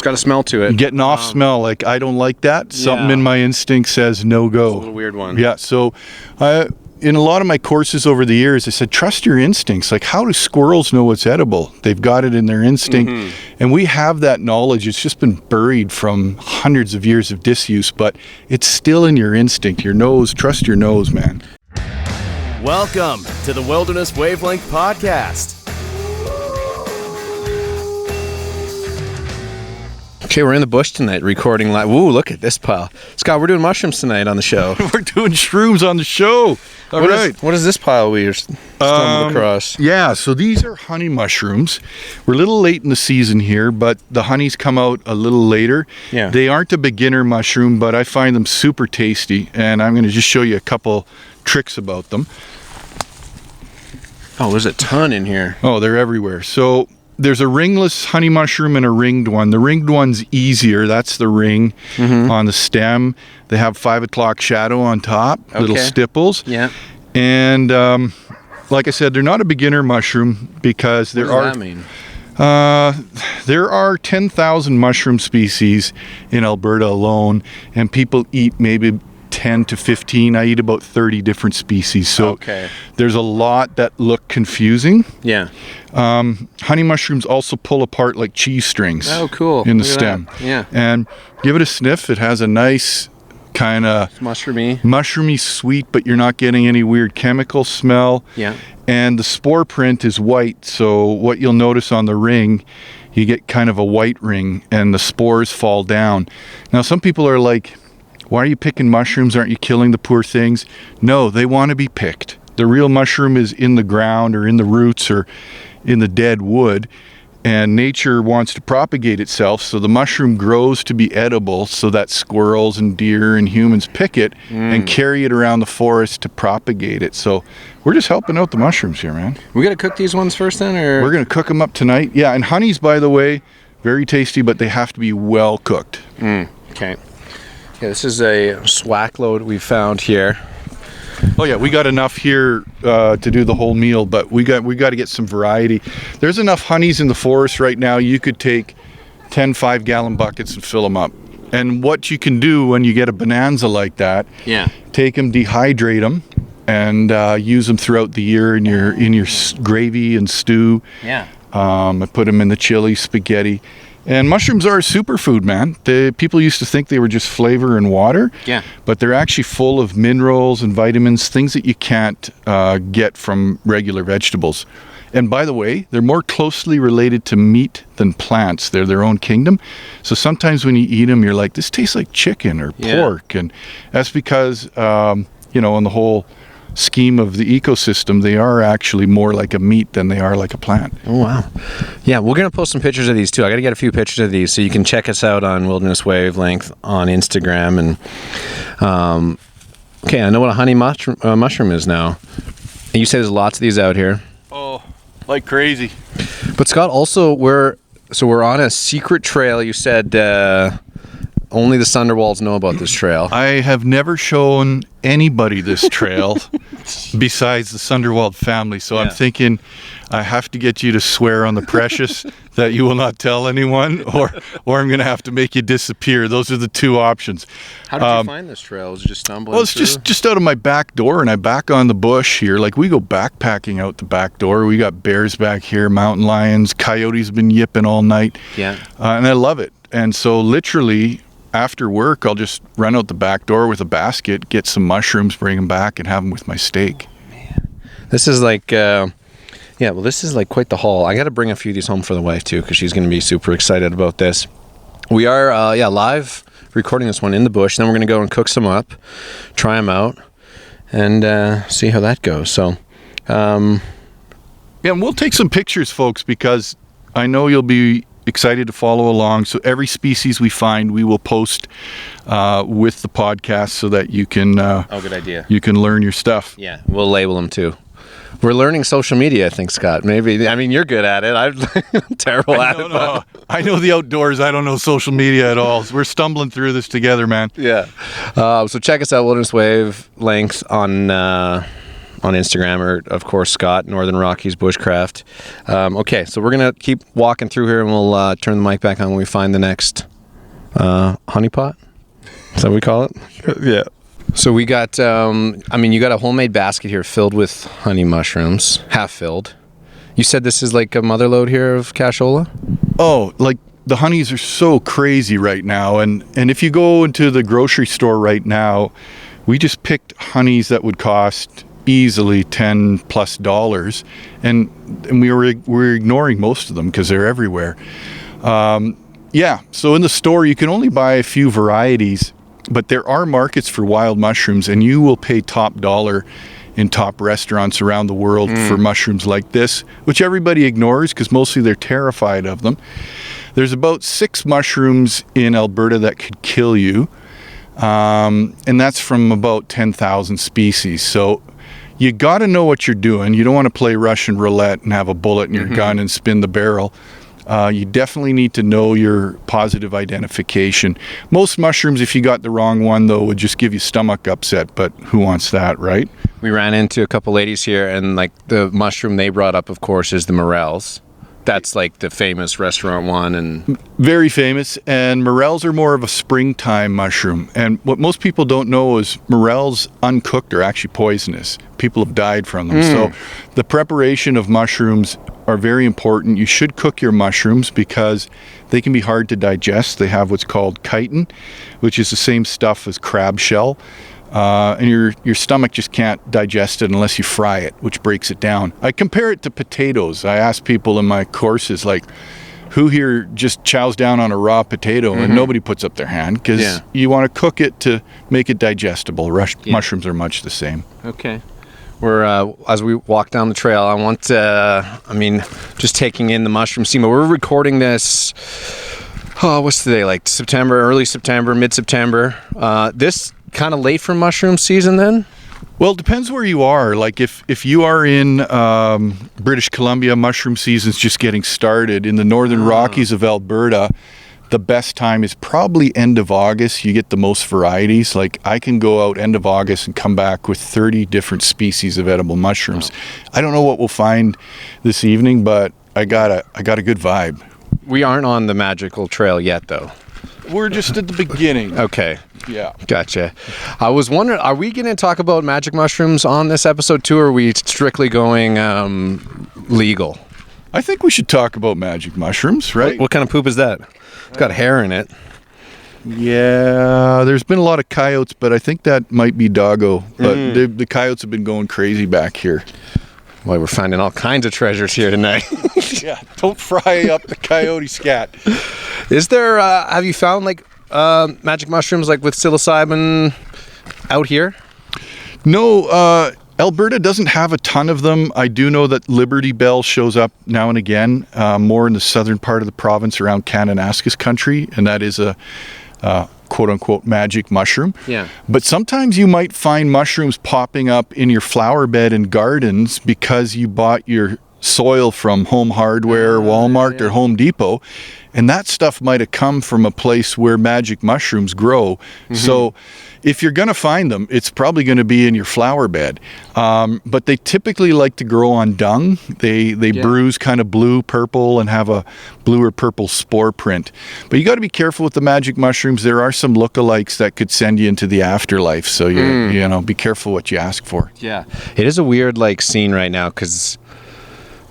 It's got a smell to it. Getting off smell, like I don't like that. Something in my instinct says no go. It's a little weird one. Yeah, so in a lot of my courses over the years, I said, trust your instincts. Like, how do squirrels know what's edible? They've got it in their instinct. And we have that knowledge. It's just been buried from hundreds of years of disuse, but it's still in your instinct, your nose. Trust your nose, man. Welcome to the Wilderness Wavelength Podcast. Okay, we're in the bush tonight recording live. Woo, look at this pile. Scott, we're doing mushrooms tonight on the show. We're doing shrooms on the show. All right. What is this pile we stumbled across? Yeah, so these are honey mushrooms. We're a little late in the season here, but the honeys come out a little later. Yeah. They aren't a beginner mushroom, but I find them super tasty, and I'm going to just show you a couple tricks about them. Oh, there's a ton in here. Oh, they're everywhere. So there's a ringless honey mushroom and a ringed one. The ringed one's easier. That's the ring on the stem. They have 5 o'clock shadow on top, little stipples. Yeah. And like I said, they're not a beginner mushroom because there What does that mean? There are 10,000 mushroom species in Alberta alone, and people eat maybe 10 to 15. I eat about 30 different species. So there's a lot that look confusing. Yeah. Honey mushrooms also pull apart like cheese strings. Oh, cool. In the Look at stem. that. Yeah. And give it a sniff. It has a nice kind of mushroomy sweet, but you're not getting any weird chemical smell. Yeah. And the spore print is white. So what you'll notice on the ring, you get kind of a white ring and the spores fall down. Now, some people are like, why are you picking mushrooms? Aren't you killing the poor things? No, they want to be picked. The real mushroom is in the ground or in the roots or in the dead wood, and nature wants to propagate itself, so the mushroom grows to be edible so that squirrels and deer and humans pick it and carry it around the forest to propagate it. So we're just helping out the mushrooms here, man. We got to cook these ones first then, or? We're going to cook them up tonight. Yeah, and honeys, by the way, very tasty, but they have to be well cooked. Okay. Yeah, this is a swack load we found here. Oh yeah, we got enough here to do the whole meal, but we got to get some variety. There's enough honeys in the forest right now. You could take 10 5-gallon buckets and fill them up. And what you can do when you get a bonanza like that, take them, dehydrate them, and use them throughout the year in your gravy and stew. Yeah. I put them in the chili, spaghetti. And mushrooms are a superfood, man. People used to think they were just flavor and water. Yeah. But they're actually full of minerals and vitamins, things that you can't get from regular vegetables. And by the way, they're more closely related to meat than plants. They're their own kingdom. So sometimes when you eat them, you're like, this tastes like chicken or pork. And that's because, in the whole scheme of the ecosystem, they are actually more like a meat than they are like a plant. Oh, wow. Yeah, we're going to post some pictures of these too. I got to get a few pictures of these so you can check us out on Wilderness Wavelength on Instagram. And okay, I know what a honey mushroom is now. And you say there's lots of these out here. Oh, like crazy. But Scott, also we're on a secret trail. You said only the Sunderwalds know about this trail. I have never shown anybody this trail besides the Sunderwald family. So I'm thinking I have to get you to swear on the precious that you will not tell anyone, or I'm going to have to make you disappear. Those are the two options. How did you find this trail? Was it just stumbling Well, it's through? just out of my back door, and I back on the bush here. Like, we go backpacking out the back door. We got bears back here, mountain lions, coyotes been yipping all night. Yeah. And I love it. And so literally after work, I'll just run out the back door with a basket, get some mushrooms, bring them back, and have them with my steak. Man, this is like, this is like quite the haul. I got to bring a few of these home for the wife too, because she's going to be super excited about this. We are, live recording this one in the bush. Then we're going to go and cook some up, try them out, and see how that goes. So, and we'll take some pictures, folks, because I know you'll be excited to follow along. So every species we find, we will post with the podcast so that you can good idea. You can learn your stuff. Yeah, we'll label them too. We're learning social media, I think, Scott. Maybe, I mean, you're good at it. I'm terrible at it. No. I know the outdoors. I don't know social media at all. So we're stumbling through this together, man. Yeah. So check us out, Wilderness Wavelength on on Instagram, or of course Scott, Northern Rockies Bushcraft. Okay, so we're gonna keep walking through here, and we'll turn the mic back on when we find the next honeypot. Is that what we call it? Yeah. So we got, you got a homemade basket here filled with honey mushrooms, half filled. You said this is like a mother load here of cashola? Oh, like the honeys are so crazy right now. And if you go into the grocery store right now, we just picked honeys that would cost easily $10+. And we're ignoring most of them because they're everywhere. So in the store, you can only buy a few varieties. But there are markets for wild mushrooms, and you will pay top dollar in top restaurants around the world for mushrooms like this, which everybody ignores because mostly they're terrified of them. There's about 6 mushrooms in Alberta that could kill you, and that's from about 10,000 species. So you got to know what you're doing. You don't want to play Russian roulette and have a bullet in your gun and spin the barrel. You definitely need to know your positive identification. Most mushrooms, if you got the wrong one, though, would just give you stomach upset, but who wants that, right? We ran into a couple ladies here, and like the mushroom they brought up, of course, is the morels. That's like the famous restaurant one, and very famous. And morels are more of a springtime mushroom. And what most people don't know is morels uncooked are actually poisonous. People have died from them. So the preparation of mushrooms are very important. You should cook your mushrooms because they can be hard to digest. They have what's called chitin, which is the same stuff as crab shell. And your stomach just can't digest it unless you fry it, which breaks it down. I compare it to potatoes. I ask people in my courses, like, who here just chows down on a raw potato, and nobody puts up their hand because you want to cook it to make it digestible. Mushrooms are much the same. Okay. We're, as we walk down the trail, I want to, just taking in the mushroom scene, but we're recording this, what's today, like September, early September, mid-September. This kind of late for mushroom season then? Well, it depends where you are. Like if you are in British Columbia, mushroom season's just getting started. In the Northern Rockies of Alberta, the best time is probably end of August. You get the most varieties. Like I can go out end of August and come back with 30 different species of edible mushrooms. Wow. I don't know what we'll find this evening, but I got a good vibe. We aren't on the magical trail yet, though. We're just at the beginning. Okay. Yeah. Gotcha. I was wondering, are we going to talk about magic mushrooms on this episode too, or are we strictly going legal? I think we should talk about magic mushrooms, right? What kind of poop is that? It's got hair in it. Yeah, there's been a lot of coyotes, but I think that might be doggo. But the coyotes have been going crazy back here. Well, we're finding all kinds of treasures here tonight. Yeah, don't fry up the coyote scat. Is there, have you found like magic mushrooms like with psilocybin out here? No, Alberta doesn't have a ton of them. I do know that Liberty Bell shows up now and again, more in the southern part of the province around Kananaskis country, and that is a quote-unquote magic mushroom. Yeah. But sometimes you might find mushrooms popping up in your flower bed and gardens because you bought your soil from Home Hardware, Walmart, or Home Depot, and that stuff might have come from a place where magic mushrooms grow. So if you're going to find them, it's probably going to be in your flower bed. But they typically like to grow on dung. They bruise kind of blue, purple, and have a blue or purple spore print. But you got to be careful with the magic mushrooms. There are some lookalikes that could send you into the afterlife. So you know, be careful what you ask for. Yeah, it is a weird like scene right now because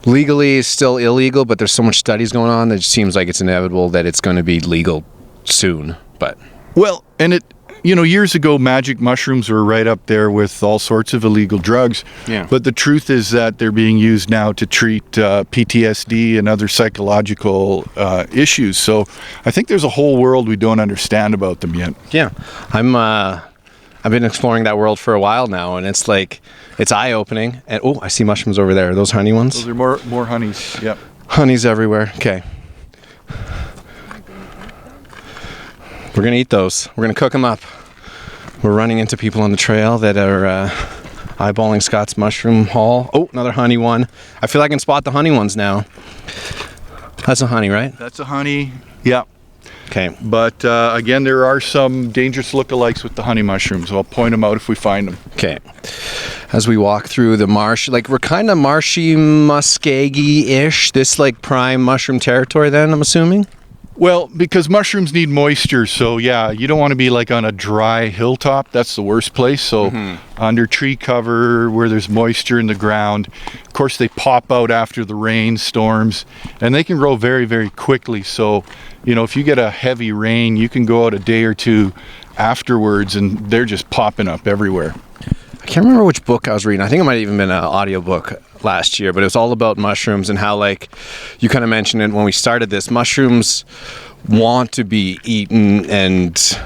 legally it's still illegal, but there's so much studies going on that it seems like it's inevitable that it's going to be legal soon. But well, and it, you know, years ago magic mushrooms were right up there with all sorts of illegal drugs. Yeah. But the truth is that they're being used now to treat PTSD and other psychological issues. So I think there's a whole world we don't understand about them yet. Yeah, I've been exploring that world for a while now, and it's like, it's eye-opening. And oh, I see mushrooms over there. Are those honey ones? Those are more honeys. Yep. Honey's everywhere. Okay. We're going to eat those. We're going to cook them up. We're running into people on the trail that are eyeballing Scott's mushroom haul. Oh, another honey one. I feel I can spot the honey ones now. That's a honey, right? That's a honey. Yep. Okay. But again, there are some dangerous lookalikes with the honey mushrooms. I'll point them out if we find them. Okay. as we walk through the marsh. Like, we're kind of marshy, muskegee-ish, this like prime mushroom territory then, I'm assuming? Well, because mushrooms need moisture, so yeah, you don't want to be like on a dry hilltop. That's the worst place. So under tree cover where there's moisture in the ground. Of course, they pop out after the rain, storms, and they can grow very, very quickly. So, you know, if you get a heavy rain, you can go out a day or two afterwards and they're just popping up everywhere. I can't remember which book I was reading. I think it might have even been an audiobook last year, but it was all about mushrooms and how, like, you kind of mentioned it when we started this, mushrooms want to be eaten and,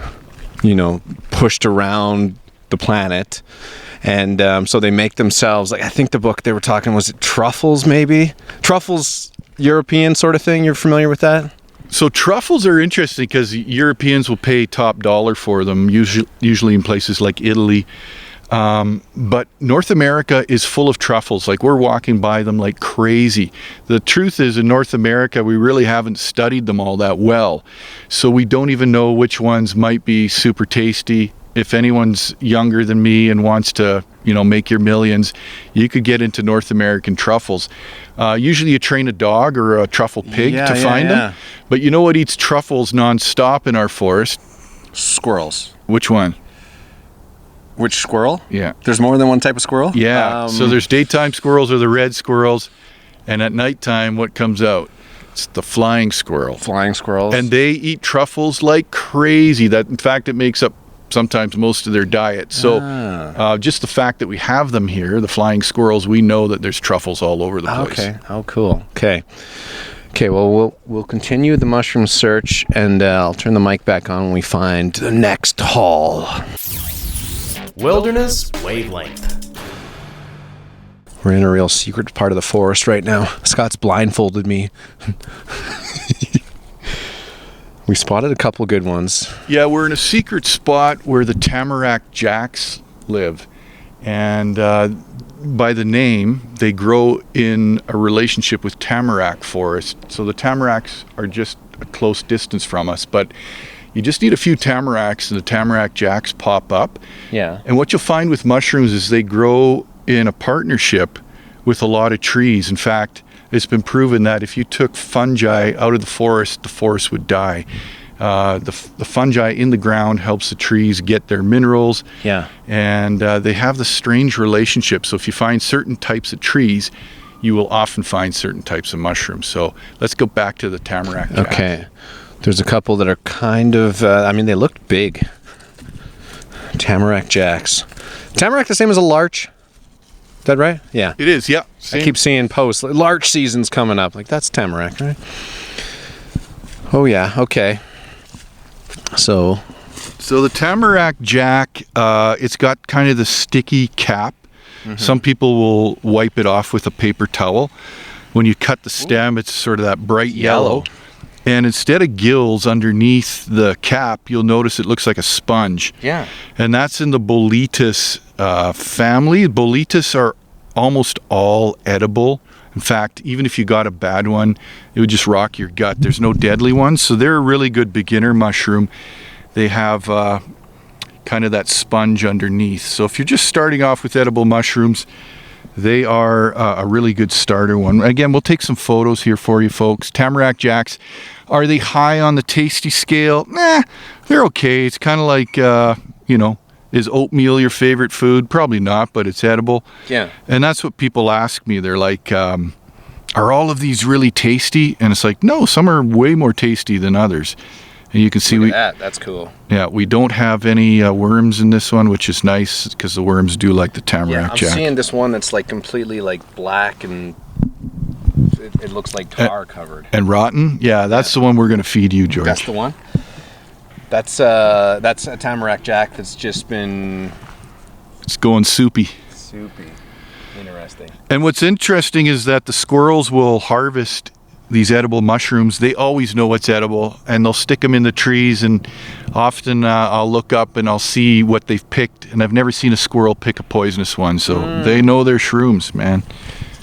you know, pushed around the planet. And so they make themselves, like, I think the book they were talking, was it truffles maybe? Truffles, European sort of thing. You're familiar with that? So truffles are interesting because Europeans will pay top dollar for them, usually in places like Italy. But North America is full of truffles. Like, we're walking by them like crazy. The truth is, in North America, we really haven't studied them all that well. So we don't even know which ones might be super tasty. If anyone's younger than me and wants to, you know, make your millions, you could get into North American truffles. Usually you train a dog or a truffle pig to find them. But you know what eats truffles nonstop in our forest? Squirrels. Which one? Which squirrel? Yeah. There's more than one type of squirrel? Yeah. So there's daytime squirrels or the red squirrels. And at nighttime, what comes out? It's the flying squirrel. Flying squirrels. And they eat truffles like crazy. That, in fact, it makes up sometimes most of their diet. So just the fact that we have them here, the flying squirrels, we know that there's truffles all over the place. Okay. Oh, cool. Okay. Okay, well, we'll continue the mushroom search, and I'll turn the mic back on when we find the next haul. Wilderness Wavelength. We're in a real secret part of the forest right now. Scott's blindfolded me. We spotted a couple good ones. Yeah, we're in a secret spot where the tamarack jacks live. And by the name, they grow in a relationship with tamarack forest. So the tamaracks are just a close distance from us, but you just need a few tamaracks and the tamarack jacks pop up. Yeah. And what you'll find with mushrooms is they grow in a partnership with a lot of trees. In fact, it's been proven that if you took fungi out of the forest would die. The fungi in the ground helps the trees get their minerals. Yeah. And they have this strange relationship. So if you find certain types of trees, you will often find certain types of mushrooms. So let's go back to the tamarack jack. Okay. There's a couple that are kind of, they look big. Tamarack jacks. Tamarack the same as a larch? Is that right? Yeah. It is, yeah. Same. I keep seeing posts. Like, larch season's coming up. Like, that's tamarack, right? Oh, yeah. Okay. So the tamarack jack, it's got kind of the sticky cap. Mm-hmm. Some people will wipe it off with a paper towel. When you cut the stem, it's sort of that bright yellow. And instead of gills underneath the cap, you'll notice it looks like a sponge. Yeah. And that's in the Boletus family. Boletus are almost all edible. In fact, even if you got a bad one, it would just rock your gut. There's no deadly ones. So they're a really good beginner mushroom. They have kind of that sponge underneath. So if you're just starting off with edible mushrooms, they are a really good starter one. Again, we'll take some photos here for you folks. Tamarack jacks, are they high on the tasty scale? Nah, they're okay. It's kind of like, is oatmeal your favorite food? Probably not, but it's edible. Yeah. And that's what people ask me. They're like, are all of these really tasty? And it's like, no, some are way more tasty than others. And you can see that's cool. Yeah, we don't have any worms in this one, which is nice because the worms do like the tamarack jack. I'm seeing this one that's like completely like black and it looks like tar covered. And rotten? Yeah, that's the one we're going to feed you, George. That's the one? That's a tamarack jack that's just been... It's going soupy. Soupy. Interesting. And what's interesting is that the squirrels will harvest these edible mushrooms. They always know what's edible, and they'll stick them in the trees, and often I'll look up and I'll see what they've picked, and I've never seen a squirrel pick a poisonous one, so they know their shrooms, man.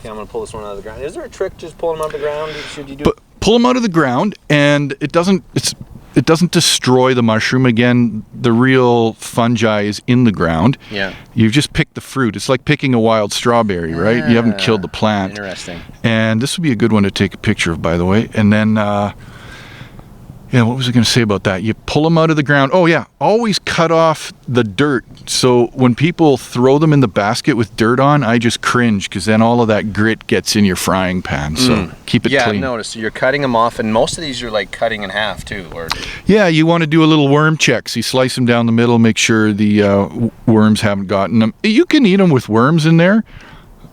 Yeah, I'm going to pull this one out of the ground. Is there a trick just pulling them out of the ground? Should you do Pull them out of the ground, and it's it doesn't destroy the mushroom. Again, the real fungi is in the ground. Yeah. You just pick the fruit. It's like picking a wild strawberry, right? You haven't killed the plant. Interesting. And this would be a good one to take a picture of, by the way. And then, what was I going to say about that? You pull them out of the ground. Oh, yeah. Always cut off the dirt. So when people throw them in the basket with dirt on, I just cringe because then all of that grit gets in your frying pan. So keep it clean. clean. Yeah, I've noticed. So you're cutting them off, and most of these you're like cutting in half too. Yeah, you want to do a little worm check. So you slice them down the middle, make sure the worms haven't gotten them. You can eat them with worms in there.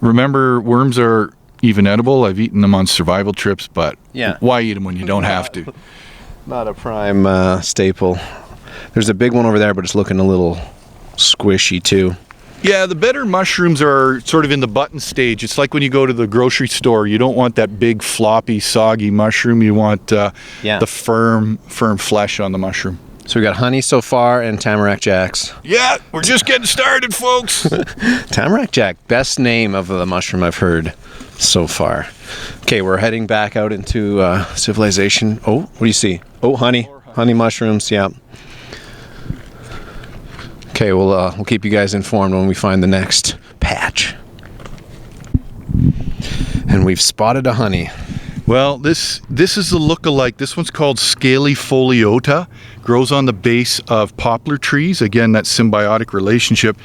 Remember, worms are even edible. I've eaten them on survival trips, but why eat them when you don't have to? Not a prime staple. There's a big one over there, but it's looking a little squishy too. Yeah, the better mushrooms are sort of in the button stage. It's like when you go to the grocery store. You don't want that big, floppy, soggy mushroom. You want the firm flesh on the mushroom. So we got honey so far and tamarack jacks. Yeah, we're just getting started, folks. Tamarack jack, best name of the mushroom I've heard so far. Okay, we're heading back out into civilization. Oh, what do you see? Oh, honey mushrooms. Yeah. Okay, we'll keep you guys informed when we find the next patch. And we've spotted a honey. Well, this is a look-alike. This one's called Scaly foliota. Grows on the base of poplar trees. Again, that symbiotic relationship.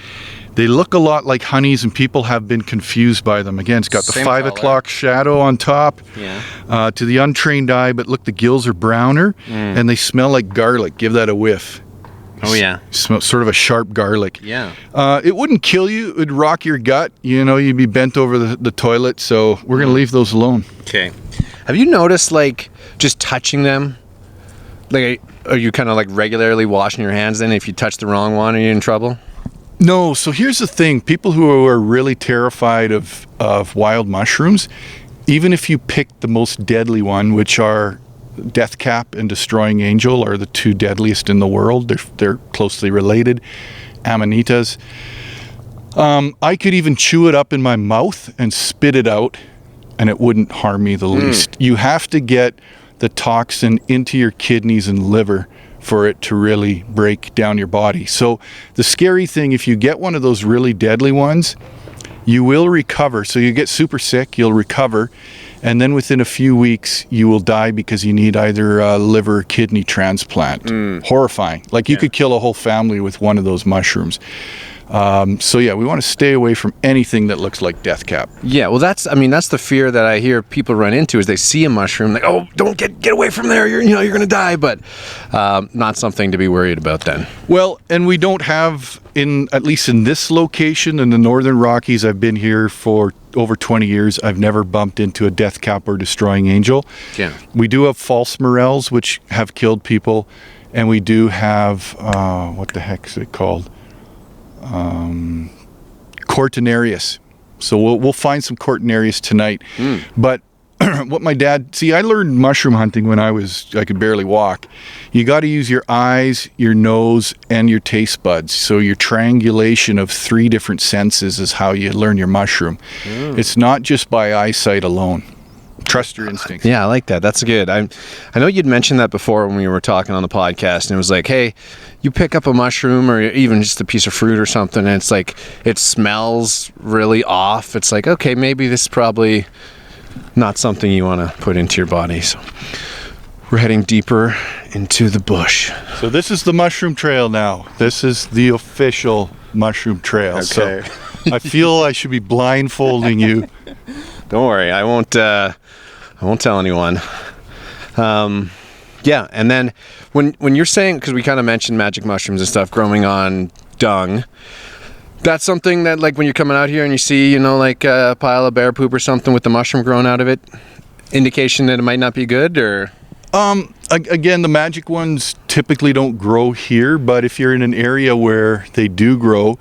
They look a lot like honeys, and people have been confused by them. Again, it's got the 5 o'clock shadow on top. Yeah. To the untrained eye, but look, the gills are browner, and they smell like garlic. Give that a whiff. Oh, yeah. Smell sort of a sharp garlic. Yeah. It wouldn't kill you. It would rock your gut. You know, you'd be bent over the toilet. So we're going to leave those alone. Okay. Have you noticed, like, just touching them? Like, are you kind of, like, regularly washing your hands then? If you touch the wrong one, are you in trouble? No. So here's the thing. People who are really terrified of wild mushrooms, even if you pick the most deadly one, which are Death Cap and Destroying Angel are the two deadliest in the world. They're closely related. Amanitas. I could even chew it up in my mouth and spit it out, and it wouldn't harm me the least. You have to get the toxin into your kidneys and liver for it to really break down your body. So the scary thing, if you get one of those really deadly ones, you will recover. So you get super sick, you'll recover, and then within a few weeks you will die because you need either a liver or kidney transplant. Horrifying. Like you could kill a whole family with one of those mushrooms. So yeah, we want to stay away from anything that looks like Death Cap. Yeah, well, that's the fear that I hear people run into is they see a mushroom, like, oh, don't get away from there, you're going to die, but not something to be worried about then. Well, and we don't have, at least in this location in the Northern Rockies, I've been here for over 20 years, I've never bumped into a Death Cap or Destroying Angel. Yeah. We do have false morels, which have killed people, and we do have, what the heck is it called? Cortinarius. So we'll find some Cortinarius tonight. But what my dad, I learned mushroom hunting when I could barely walk. You got to use your eyes, your nose, and your taste buds. So your triangulation of 3 different senses is how you learn your mushroom. It's not just by eyesight alone. Trust your instincts. Yeah, I like that. That's good. I know you'd mentioned that before when we were talking on the podcast, and it was like, hey, you pick up a mushroom or even just a piece of fruit or something, and it's like, it smells really off. It's like, okay, maybe this is probably not something you want to put into your body. So we're heading deeper into the bush. So this is the mushroom trail now. This is the official mushroom trail. Okay. So I feel I should be blindfolding you. Don't worry, I won't tell anyone. Yeah, and then when you're saying, because we kind of mentioned magic mushrooms and stuff growing on dung, that's something that, like, when you're coming out here and you see, like a pile of bear poop or something with the mushroom growing out of it, indication that it might not be good, or? Again, the magic ones typically don't grow here, but if you're in an area where they do grow,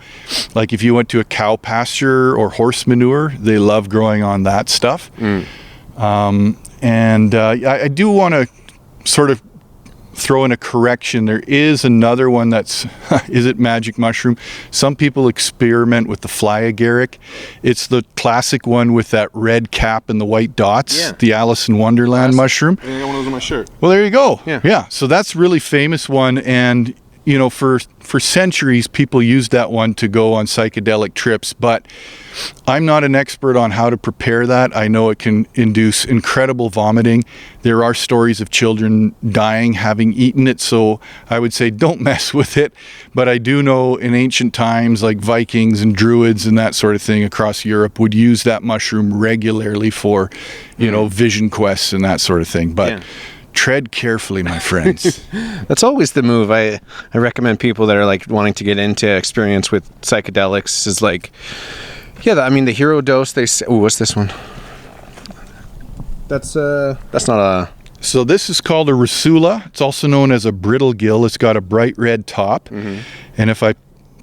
like if you went to a cow pasture or horse manure, they love growing on that stuff. I do want to sort of throw in a correction. There is another one that's, is it magic mushroom? Some people experiment with the fly agaric. It's the classic one with that red cap and the white dots, Yeah. the Alice in Wonderland mushroom. I got one of those on my shirt. Well, there you go. Yeah. So that's a really famous one, and you know, for centuries, people used that one to go on psychedelic trips, but I'm not an expert on how to prepare that. I know it can induce incredible vomiting. There are stories of children dying having eaten it, so I would say don't mess with it. But I do know in ancient times, like Vikings and Druids and that sort of thing across Europe would use that mushroom regularly for, you know, vision quests and that sort of thing. But Yeah. tread carefully, my friends. That's always the move. I recommend people that are like wanting to get into experience with psychedelics is like, yeah, I mean the hero dose. They say, oh, what's this one? That's not a. So this is called a Rusula. It's also known as a brittle gill. It's got a bright red top. And if I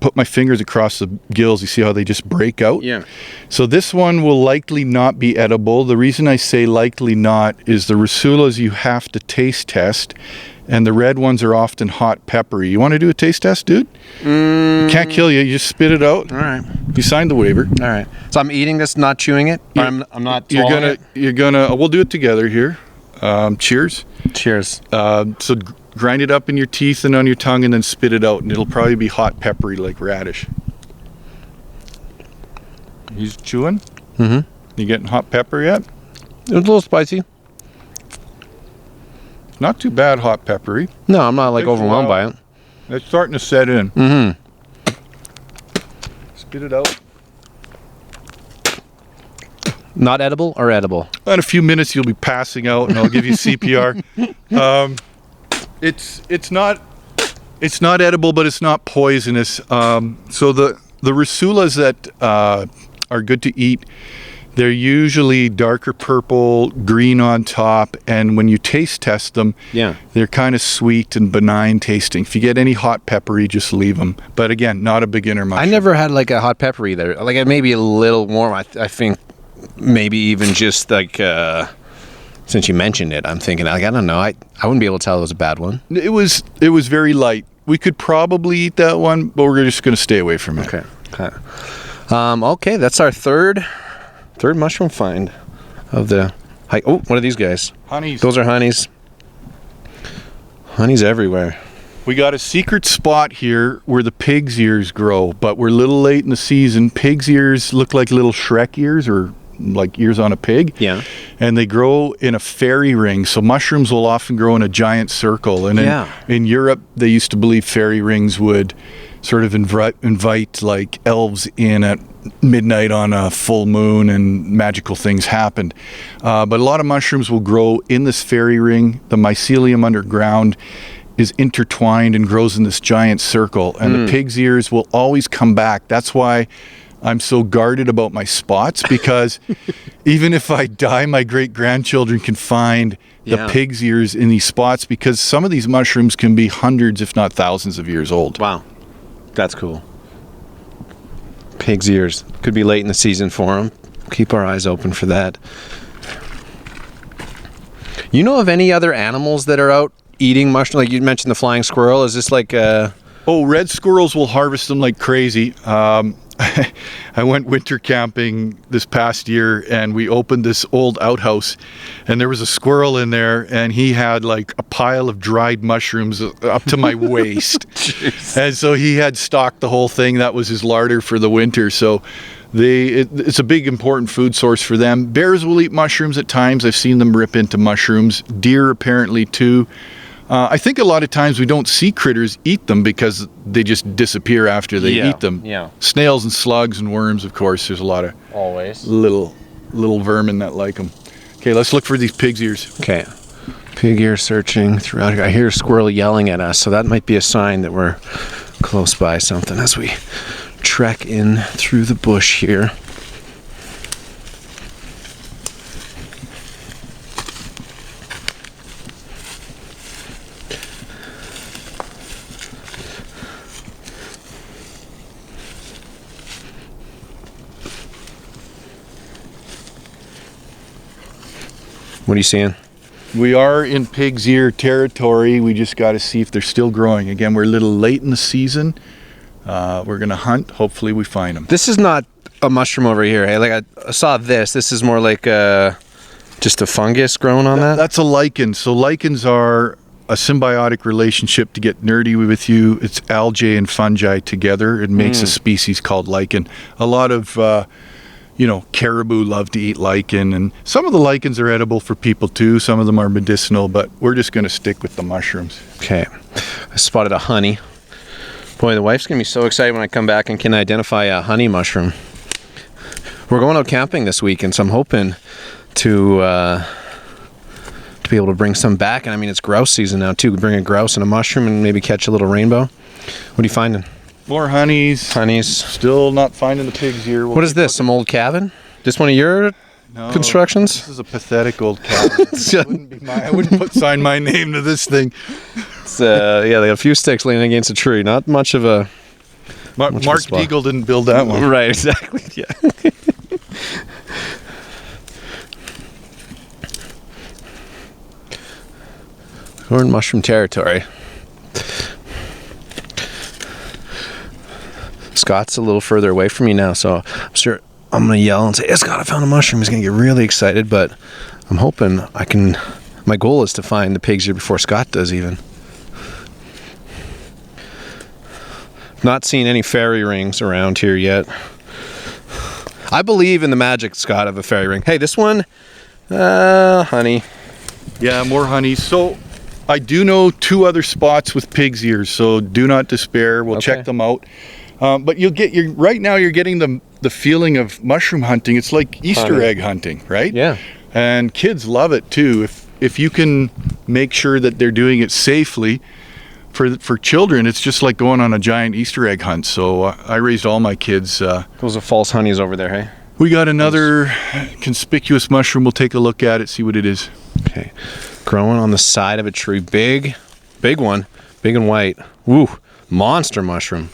put my fingers across the gills, you see how they just break out? Yeah. So this one will likely not be edible. The reason I say likely not is the Rusulas you have to taste test, and the red ones are often hot peppery. You want to do a taste test, dude? It can't kill you. You just spit it out. All right. You signed the waiver. All right. So I'm eating this, not chewing it. Or I'm not. You're gonna. We'll do it together here. Cheers. Cheers. So grind it up in your teeth and on your tongue, and then spit it out, and it'll probably be hot peppery like radish. He's chewing. Mm-hmm. You getting hot pepper yet? It was a little spicy. Not too bad, hot peppery. No, I'm not like Takes a overwhelmed by while. it. It's starting to set in. Mm-hmm. Spit it out. Not edible or edible? In a few minutes, you'll be passing out, and I'll give you CPR. It's not edible, but it's not poisonous. So the Rusulas that are good to eat, they're usually darker purple, green on top, and when you taste test them, Yeah. they're kind of sweet and benign tasting. If you get any hot peppery, just leave them. But again, not a beginner mushroom. I never had like a hot pepper either. Like it may be a little warm. I think maybe even just like since you mentioned it, I'm thinking like I don't know. I wouldn't be able to tell it was a bad one. It was very light. We could probably eat that one, but we're just going to stay away from it. Okay. Okay, that's our third mushroom find of the hike. Oh, what are these guys? Honeys. Those are honeys. Honeys everywhere. We got a secret spot here where the pig's ears grow, but we're a little late in the season. Pig's ears look like little Shrek ears or like ears on a pig. Yeah. And they grow in a fairy ring. So mushrooms will often grow in a giant circle. And in Europe, they used to believe fairy rings would sort of invite like elves in at midnight on a full moon and magical things happened. But a lot of mushrooms will grow in this fairy ring. The mycelium underground is intertwined and grows in this giant circle, and the pig's ears will always come back. That's why I'm so guarded about my spots, because even if I die, my great-grandchildren can find the pig's ears in these spots, because some of these mushrooms can be hundreds, if not thousands of years old. Wow. That's cool. Pig's ears. Could be late in the season for them. Keep our eyes open for that. You know of any other animals that are out eating mushrooms? Like you mentioned the flying squirrel. Is this like Oh, red squirrels will harvest them like crazy. I went winter camping this past year, and we opened this old outhouse, and there was a squirrel in there, and he had like a pile of dried mushrooms up to my waist. And so he had stocked the whole thing. That was his larder for the winter. So it's a big important food source for them. Bears will eat mushrooms at times. I've seen them rip into mushrooms. Deer apparently too. I think a lot of times we don't see critters eat them because they just disappear after they eat them. Yeah. Snails and slugs and worms, of course. There's a lot of always little vermin that like them. Okay, let's look for these pig's ears. Okay. Pig ear searching throughout here. I hear a squirrel yelling at us, so that might be a sign that we're close by something as we trek in through the bush here. What are you seeing? We are in pig's ear territory. We just got to see if they're still growing. Again, we're a little late in the season. We're going to hunt. Hopefully we find them. This is not a mushroom over here. Hey, like I saw this. This is more like just a fungus growing on that. That's a lichen. So lichens are a symbiotic relationship. To get nerdy with you, it's algae and fungi together. It makes a species called lichen. A lot of caribou love to eat lichen, and some of the lichens are edible for people too. Some of them are medicinal, but we're just going to stick with the mushrooms. Okay. I spotted a honey. Boy, the wife's going to be so excited when I come back and can identify a honey mushroom. We're going out camping this weekend, so I'm hoping to be able to bring some back. And I mean, it's grouse season now too. Bring a grouse and a mushroom and maybe catch a little rainbow. What are you finding? More honeys. Honeys. Still not finding the pig's ear. What is this? Some old cabin? This one of your constructions? This is a pathetic old cabin. I wouldn't sign my name to this thing. It's, they got a few sticks leaning against a tree. Not much of a... Mark Deagle didn't build that one. Right, exactly. Yeah. We're in mushroom territory. Scott's a little further away from me now, so I'm sure I'm going to yell and say, "Hey, Scott, I found a mushroom." He's going to get really excited, but I'm hoping I can... My goal is to find the pig's ear before Scott does even. Not seen any fairy rings around here yet. I believe in the magic, Scott, of a fairy ring. Hey, this one, honey. Yeah, more honey. So I do know 2 other spots with pig's ears, so do not despair. We'll check them out. But right now you're getting the feeling of mushroom hunting. It's like Easter egg hunting, right? Yeah. And kids love it too. If you can make sure that they're doing it safely. For children, it's just like going on a giant Easter egg hunt. So I raised all my kids. Those are false honeys over there, hey? We got another conspicuous mushroom. We'll take a look at it, see what it is. Okay. Growing on the side of a tree. Big one. Big and white. Woo. Monster mushroom.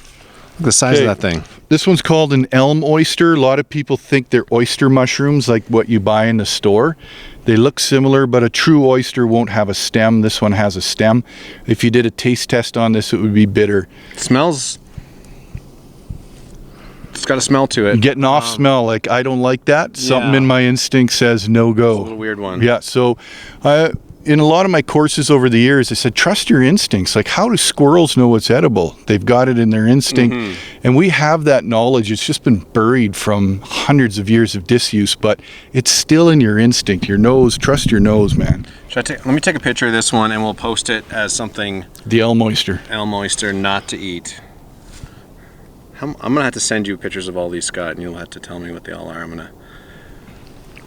Look at the size of that thing. This one's called an elm oyster. A lot of people think they're oyster mushrooms like what you buy in the store. They look similar, but a true oyster won't have a stem. This one has a stem. If you did a taste test on this, it would be bitter. Smells... It's got a smell to it. Getting off smell, like I don't like that. Something in my instinct says no go. It's a little weird one. Yeah, so in a lot of my courses over the years, I said, trust your instincts. Like, how do squirrels know what's edible? They've got it in their instinct. And we have that knowledge. It's just been buried from hundreds of years of disuse, but it's still in your instinct, your nose. Trust your nose, man. Let me take a picture of this one and we'll post it as something... The elm oyster. Elm oyster not to eat. I'm going to have to send you pictures of all these, Scott, and you'll have to tell me what they all are.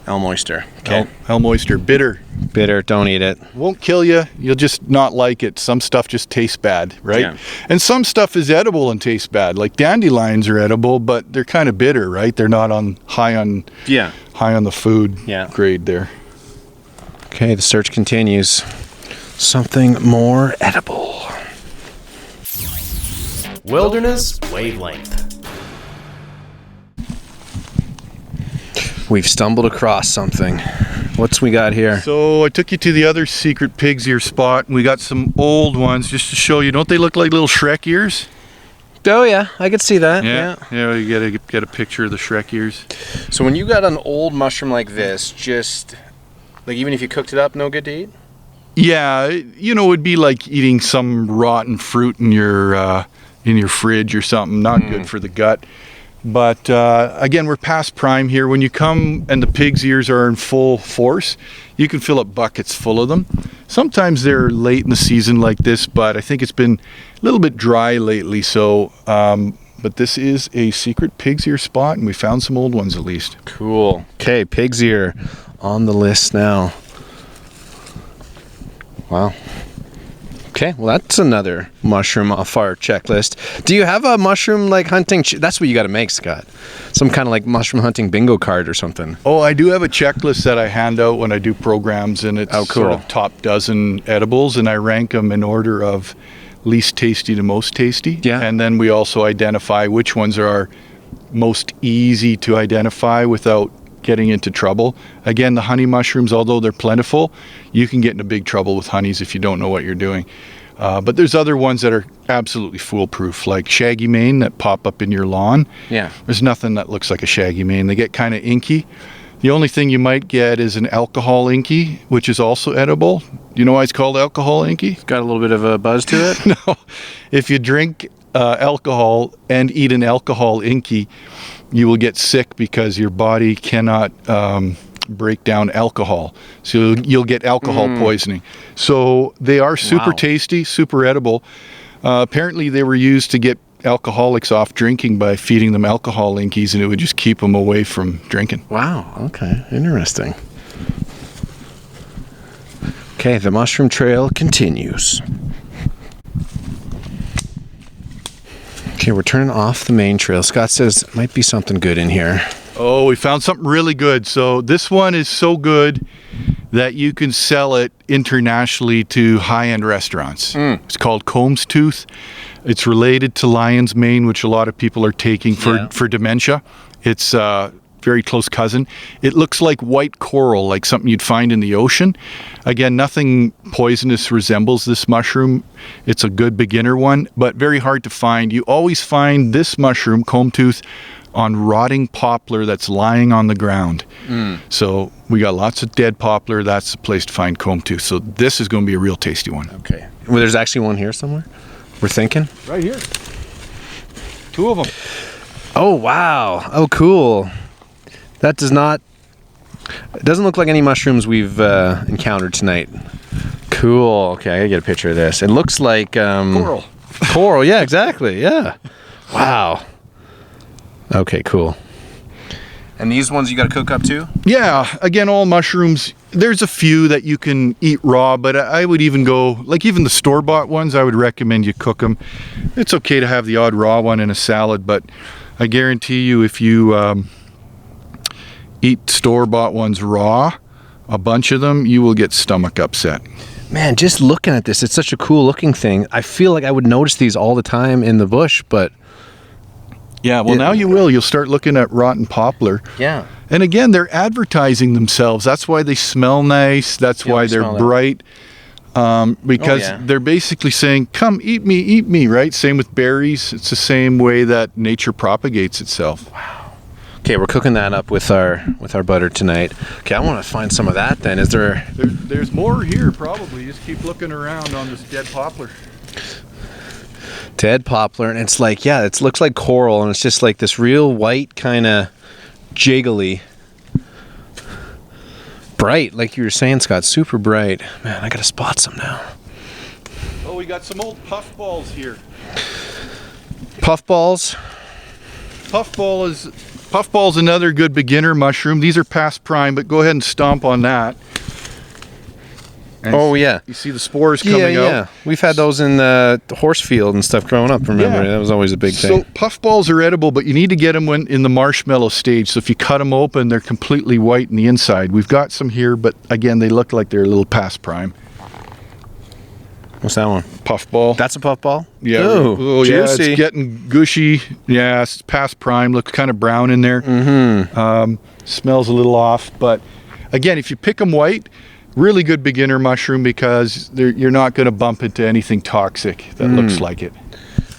Elm oyster. Okay. Elm oyster. Bitter. Bitter. Don't eat it. Won't kill you. You'll just not like it. Some stuff just tastes bad, right? Yeah. And some stuff is edible and tastes bad. Like dandelions are edible, but they're kind of bitter, right? They're not high on the food grade there. Okay, the search continues. Something more edible. Wilderness Wavelength. We've stumbled across something. What's we got here? So I took you to the other secret pig's ear spot, and we got some old ones just to show you. Don't they look like little Shrek ears? Oh yeah, I could see that. Yeah, you gotta get a picture of the Shrek ears. So when you got an old mushroom like this, just like even if you cooked it up, no good to eat? Yeah, it'd be like eating some rotten fruit in your fridge or something. Not good for the gut. But again, we're past prime here. When you come and the pig's ears are in full force, you can fill up buckets full of them. Sometimes they're late in the season like this, but I think it's been a little bit dry lately. So, but this is a secret pig's ear spot, and we found some old ones at least. Cool. Okay, pig's ear on the list now. Wow. Okay, well that's another mushroom off our checklist. Do you have a mushroom like hunting? That's what you got to make, Scott. Some kind of like mushroom hunting bingo card or something. Oh, I do have a checklist that I hand out when I do programs, and it's sort of top dozen edibles, and I rank them in order of least tasty to most tasty. Yeah. And then we also identify which ones are most easy to identify without getting into trouble. Again, the honey mushrooms, although they're plentiful, you can get into big trouble with honeys if you don't know what you're doing. But there's other ones that are absolutely foolproof, like shaggy mane that pop up in your lawn. Yeah. There's nothing that looks like a shaggy mane. They get kind of inky. The only thing you might get is an alcohol inky, which is also edible. You know why it's called alcohol inky? It's got a little bit of a buzz to it. No. If you drink alcohol and eat an alcohol inky, you will get sick because your body cannot break down alcohol. So you'll get alcohol poisoning. So they are super tasty, super edible. Apparently they were used to get alcoholics off drinking by feeding them alcohol inkies, and it would just keep them away from drinking. Wow. Okay. Interesting. Okay, the mushroom trail continues. Okay, we're turning off the main trail. Scott says might be something good in here. Oh, we found something really good. So this one is so good that you can sell it internationally to high-end restaurants. It's called Combs Tooth. It's related to lion's mane, which a lot of people are taking for dementia. It's a very close cousin. It looks like white coral, like something you'd find in the ocean. Again, nothing poisonous resembles this mushroom. It's a good beginner one, but very hard to find. You always find this mushroom, comb tooth, on rotting poplar that's lying on the ground. So we got lots of dead poplar. That's the place to find comb tooth. So this is going to be a real tasty one. Okay. Well, there's actually one here somewhere. We're thinking. Right here. 2 of them. Oh wow. Oh cool. That does not. It doesn't look like any mushrooms we've encountered tonight. Cool. Okay, I gotta get a picture of this. It looks like Coral. Coral. Yeah, exactly. Yeah. Wow. Okay, cool. And these ones you got to cook up too? Yeah, again, all mushrooms. There's a few that you can eat raw, but I would even go, like even the store-bought ones, I would recommend you cook them. It's okay to have the odd raw one in a salad, but I guarantee you if you eat store-bought ones raw, a bunch of them, you will get stomach upset. Man, just looking at this, it's such a cool looking thing. I feel like I would notice these all the time in the bush, but... Yeah, well, now you will. You'll start looking at rotten poplar. Yeah. And again, they're advertising themselves. That's why they smell nice. That's why they're bright. Because they're basically saying, come, eat me, right? Same with berries. It's the same way that nature propagates itself. Wow. Okay, we're cooking that up with our butter tonight. Okay, I want to find some of that then. Is there... There's more here, probably. Just keep looking around on this dead poplar. Dead poplar, and it's like, yeah, it looks like coral, and it's just like this real white kind of jiggly bright, like you were saying, Scott, super bright. Man, I gotta spot some now. Oh, we got some old puffballs here. Puffballs? Puffball's another good beginner mushroom. These are past prime, but go ahead and stomp on that. And oh yeah, you see the spores coming out. Yeah, we've had those in the horse field and stuff growing up. Remember, that was always a big thing. So puffballs are edible, but you need to get them when in the marshmallow stage. So if you cut them open, they're completely white in the inside. We've got some here, but again, they look like they're a little past prime. What's that one? Puffball. That's a puffball? Yeah. Oh, yeah, juicy. it's getting gushy. Yeah, it's past prime. Looks kind of brown in there. Smells a little off, but again, if you pick them white, really good beginner mushroom because you're not going to bump into anything toxic that looks like it.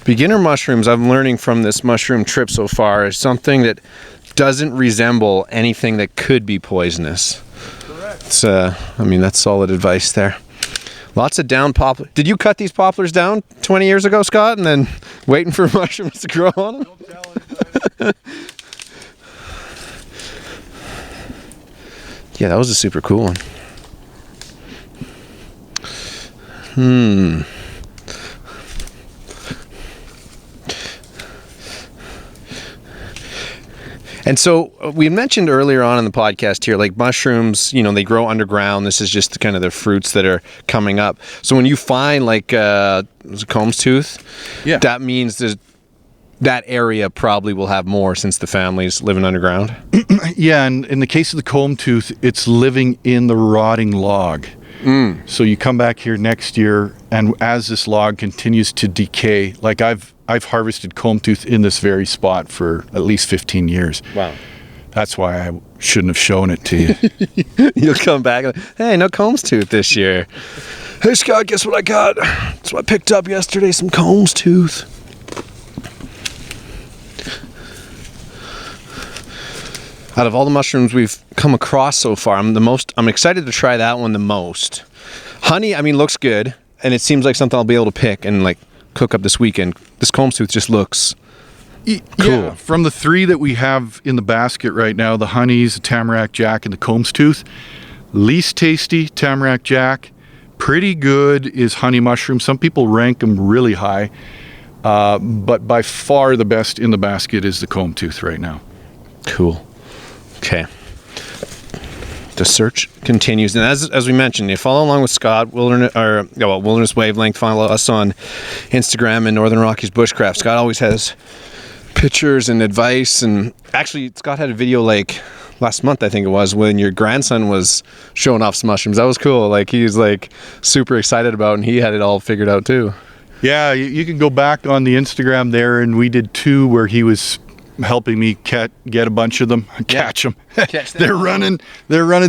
Beginner mushrooms, I'm learning from this mushroom trip so far, is something that doesn't resemble anything that could be poisonous. Correct. It's, I mean, that's solid advice there. Lots of down poplar. Did you cut these poplars down 20 years ago, Scott, and then waiting for mushrooms to grow on them? Don't tell anybody. Yeah, that was a super cool one. And so we mentioned earlier on in the podcast here, like mushrooms, you know, they grow underground. This is just kind of the fruits that are coming up. So when you find like Combs tooth, that means that area probably will have more since the family's living underground. Yeah, and in the case of the comb tooth, it's living in the rotting log. So you come back here next year, and as this log continues to decay, like I've harvested comb tooth in this very spot for at least 15 years. Wow. That's why I shouldn't have shown it to you. You'll come back and, hey, no Combs tooth this year. Hey, Scott, guess what I got? That's what I picked up yesterday, some Combs tooth. Out of all the mushrooms we've come across so far, I'm excited to try that one the most. Honey, I mean, looks good, and it seems like something I'll be able to pick and like cook up this weekend. This Combs tooth just looks cool. Yeah, from the 3 that we have in the basket right now, the honeys, the Tamarack Jack, and the Combs tooth, least tasty Tamarack Jack, pretty good is honey mushroom. Some people rank them really high, but by far the best in the basket is the Combs tooth right now. Cool. Okay. The search continues, and as we mentioned, you follow along with Scott Wilderness Wavelength. Follow us on Instagram and Northern Rockies Bushcraft. Scott always has pictures and advice, and actually Scott had a video like last month, I think it was, when your grandson was showing off some mushrooms. That was cool. Like, he was like super excited about it, and he had it all figured out too. Yeah, you can go back on the Instagram there, and we did 2 where he was helping me get a bunch of them, catch them. They're running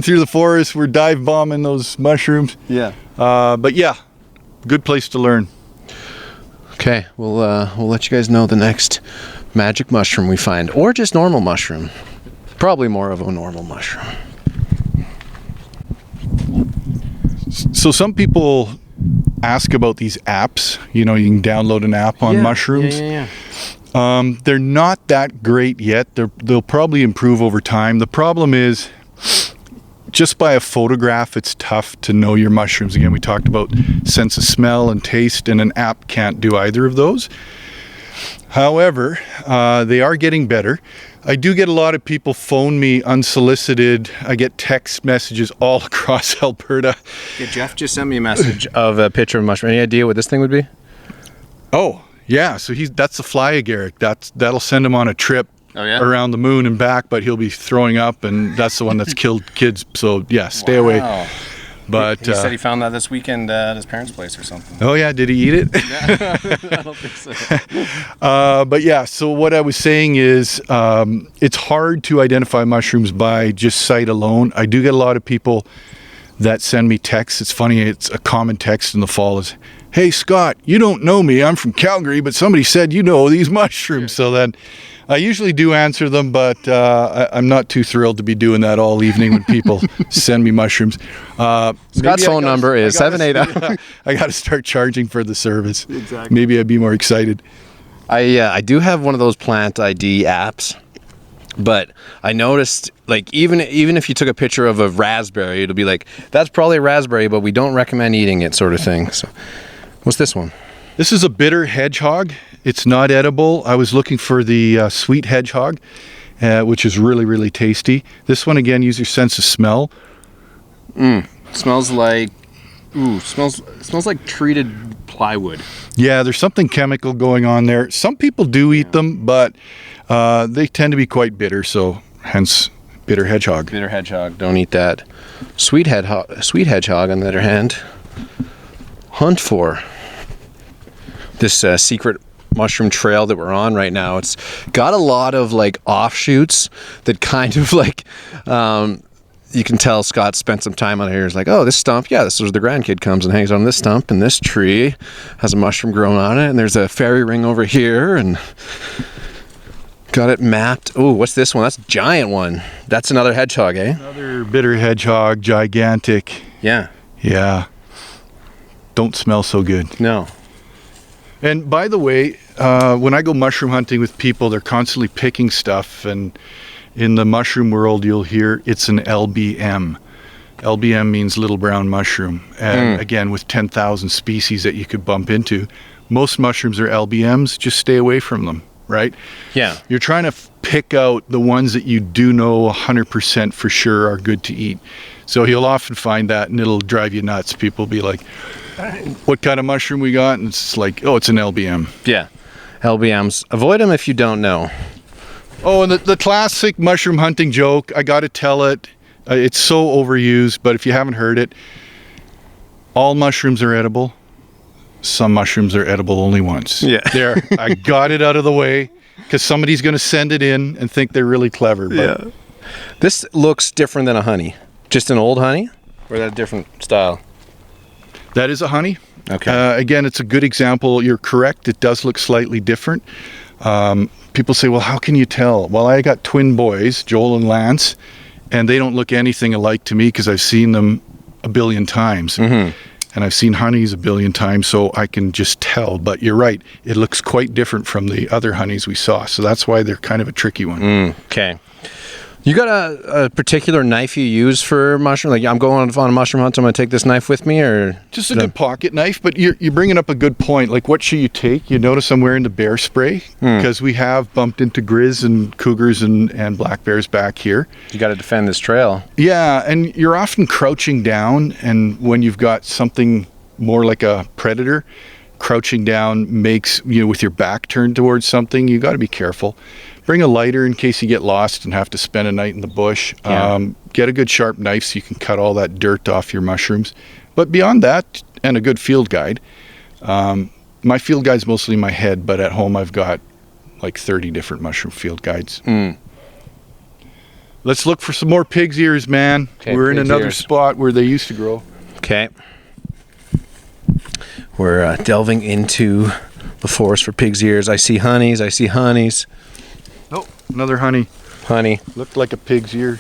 through the forest. We're dive bombing those mushrooms. Yeah. But yeah, good place to learn. Okay, we'll let you guys know the next magic mushroom we find, or just normal mushroom. Probably more of a normal mushroom. So some people ask about these apps. You know, you can download an app on mushrooms. Yeah. They're not that great yet. They'll probably improve over time. The problem is, just by a photograph, it's tough to know your mushrooms. Again, we talked about sense of smell and taste, and an app can't do either of those. However, they are getting better. I do get a lot of people phone me unsolicited. I get text messages all across Alberta. Yeah, Jeff just sent me a message of a picture of a mushroom. Any idea what this thing would be? Oh, yeah. So that's the fly agaric. That'll send him on a trip around the moon and back, but he'll be throwing up, and that's the one that's killed kids. So yeah, stay away. But he said he found that this weekend at his parents' place or something. Oh yeah, did he eat it? I don't think so. But yeah, so what I was saying is, it's hard to identify mushrooms by just sight alone. I do get a lot of people that send me texts. It's funny, it's a common text in the fall is, "Hey Scott, you don't know me, I'm from Calgary, but somebody said you know these mushrooms." So then I usually do answer them, but I'm not too thrilled to be doing that all evening when people send me mushrooms. Scott's phone number is 780. I got to start charging for the service. Exactly. Maybe I'd be more excited. I do have one of those plant ID apps, but I noticed, like, even if you took a picture of a raspberry, it'll be like, that's probably a raspberry, but we don't recommend eating it, sort of thing. So what's this one? This is a bitter hedgehog. It's not edible. I was looking for the sweet hedgehog, which is really, really tasty. This one, again, use your sense of smell. Smells like treated plywood. Yeah, there's something chemical going on there. Some people do eat them, but they tend to be quite bitter, so hence bitter hedgehog. Bitter hedgehog, don't eat that. Sweet hedgehog, on the other hand, hunt for. This secret mushroom trail that we're on right now, it's got a lot of like offshoots that kind of like you can tell Scott spent some time on here. It's like, oh, this stump, yeah, this is where the grandkid comes and hangs on this stump, and this tree has a mushroom growing on it, and there's a fairy ring over here, and got it mapped. Oh, what's this one? That's a giant one. That's another hedgehog, eh? Another bitter hedgehog, gigantic. Yeah. Don't smell so good. No. And by the way, when I go mushroom hunting with people, they're constantly picking stuff, and in the mushroom world, you'll hear it's an LBM. LBM means little brown mushroom. And again, with 10,000 species that you could bump into, most mushrooms are LBMs. Just stay away from them, right? Yeah. You're trying to pick out the ones that you do know 100% for sure are good to eat. So you'll often find that, and it'll drive you nuts. People will be like, what kind of mushroom we got? And it's like, oh, it's an LBM. Yeah. LBMs. Avoid them if you don't know. Oh, and the classic mushroom hunting joke, I got to tell it. It's so overused, but if you haven't heard it, all mushrooms are edible. Some mushrooms are edible only once. Yeah. There, I got it out of the way, because somebody's going to send it in and think they're really clever. But This looks different than a honey. Just an old honey? Or is that a different style? That is a honey. Okay. Again, it's a good example. You're correct. It does look slightly different. People say, well, how can you tell? Well, I got twin boys, Joel and Lance, and they don't look anything alike to me because I've seen them a billion times. Mm-hmm. And I've seen honeys a billion times, so I can just tell. But you're right. It looks quite different from the other honeys we saw. So that's why they're kind of a tricky one. Okay. You got a particular knife you use for mushroom? Like, I'm going on a mushroom hunt, so I'm going to take this knife with me, or just a good pocket knife? But you're bringing up a good point. Like, what should you take? You notice I'm wearing the bear spray because we have bumped into grizz and cougars and black bears back here. You got to defend this trail. Yeah, and you're often crouching down, and when you've got something more like a predator, crouching down makes, with your back turned towards something, you got to be careful. Bring a lighter in case you get lost and have to spend a night in the bush. Yeah. Get a good sharp knife so you can cut all that dirt off your mushrooms. But beyond that, and a good field guide. My field guide's mostly in my head, but at home I've got like 30 different mushroom field guides. Let's look for some more pig's ears, man. Okay, we're in another ears. spot where they used to grow. Okay. We're delving into the forest for pig's ears. I see honeys. Oh, another honey. Honey. Looked like a pig's ear.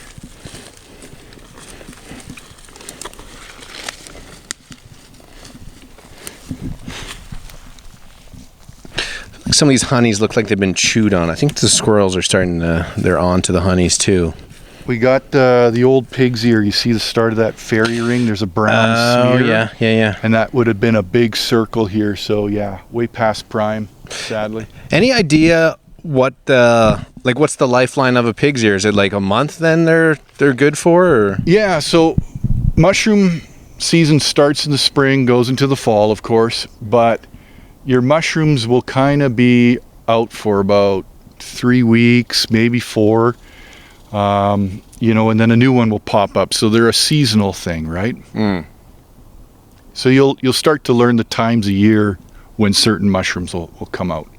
Some of these honeys look like they've been chewed on. I think the squirrels are they're on to the honeys too. We got the old pig's ear. You see the start of that fairy ring? There's a brown smear. Yeah. And that would have been a big circle here. So yeah, way past prime, sadly. Any idea what's the lifeline of a pig's ear? Is it like a month then they're good for? Or? Yeah, so mushroom season starts in the spring, goes into the fall, of course, but your mushrooms will kind of be out for about 3 weeks, maybe 4. And then a new one will pop up. So they're a seasonal thing, right? So you'll start to learn the times of year when certain mushrooms will come out.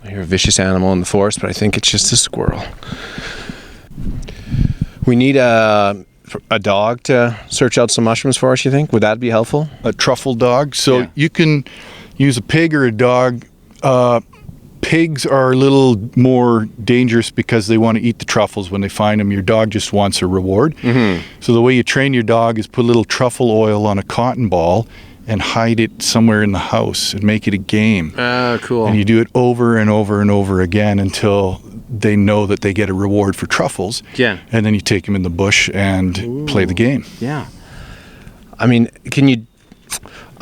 I hear a vicious animal in the forest, but I think it's just a squirrel. We need a dog to search out some mushrooms for us, you think? Would that be helpful? A truffle dog. So you can use a pig or a dog. Pigs are a little more dangerous because they want to eat the truffles when they find them. Your dog just wants a reward. Mm-hmm. So the way you train your dog is put a little truffle oil on a cotton ball and hide it somewhere in the house and make it a game. Oh, cool. And you do it over and over and over again until they know that they get a reward for truffles. Yeah. And then you take them in the bush and play the game. Yeah. I mean,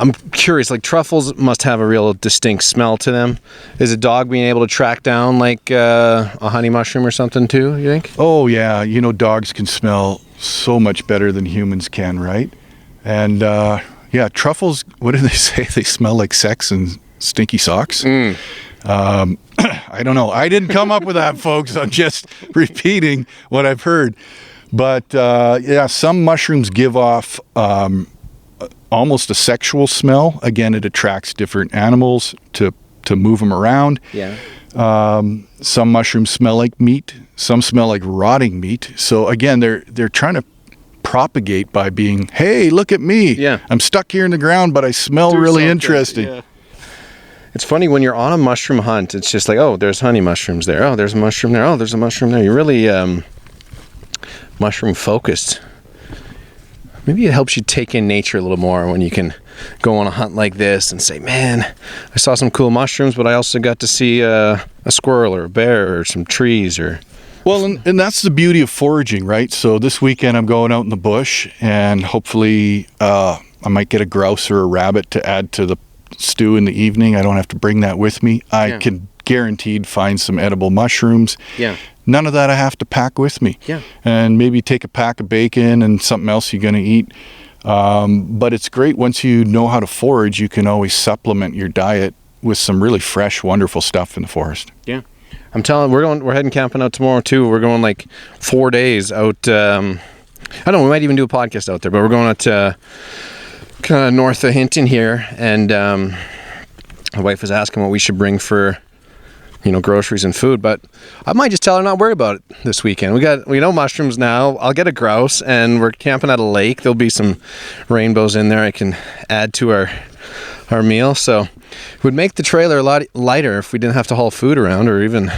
I'm curious, like truffles must have a real distinct smell to them. Is a dog being able to track down like a honey mushroom or something too, you think? Oh yeah, dogs can smell so much better than humans can, right? And truffles, what do they say? They smell like sex and stinky socks. I don't know. I didn't come up with that, folks. I'm just repeating what I've heard. But some mushrooms give off almost a sexual smell. Again, it attracts different animals to move them around. Yeah. Some mushrooms smell like meat. Some smell like rotting meat. So again, they're trying to propagate by being, hey, look at me. Yeah. I'm stuck here in the ground, but I smell really interesting. Yeah. It's funny when you're on a mushroom hunt, it's just like, oh, there's honey mushrooms there. Oh, there's a mushroom there. Oh, there's a mushroom there. You're really mushroom focused. Maybe it helps you take in nature a little more when you can go on a hunt like this and say, man, I saw some cool mushrooms, but I also got to see a squirrel or a bear or some trees or... Well, and that's the beauty of foraging, right? So this weekend I'm going out in the bush and hopefully I might get a grouse or a rabbit to add to the stew in the evening. I don't have to bring that with me. I can guaranteed find some edible mushrooms. Yeah. None of that I have to pack with me. Yeah. And maybe take a pack of bacon and something else you're going to eat. But it's great once you know how to forage, you can always supplement your diet with some really fresh, wonderful stuff in the forest. Yeah. I'm telling we're heading camping out tomorrow too. We're going like 4 days out. I don't know, we might even do a podcast out there, but we're going out kind of north of Hinton here. And my wife was asking what we should bring for groceries and food. But I might just tell her not to worry about it this weekend. We know mushrooms now. I'll get a grouse, and we're camping at a lake. There'll be some rainbows in there I can add to our meal. So it would make the trailer a lot lighter if we didn't have to haul food around or even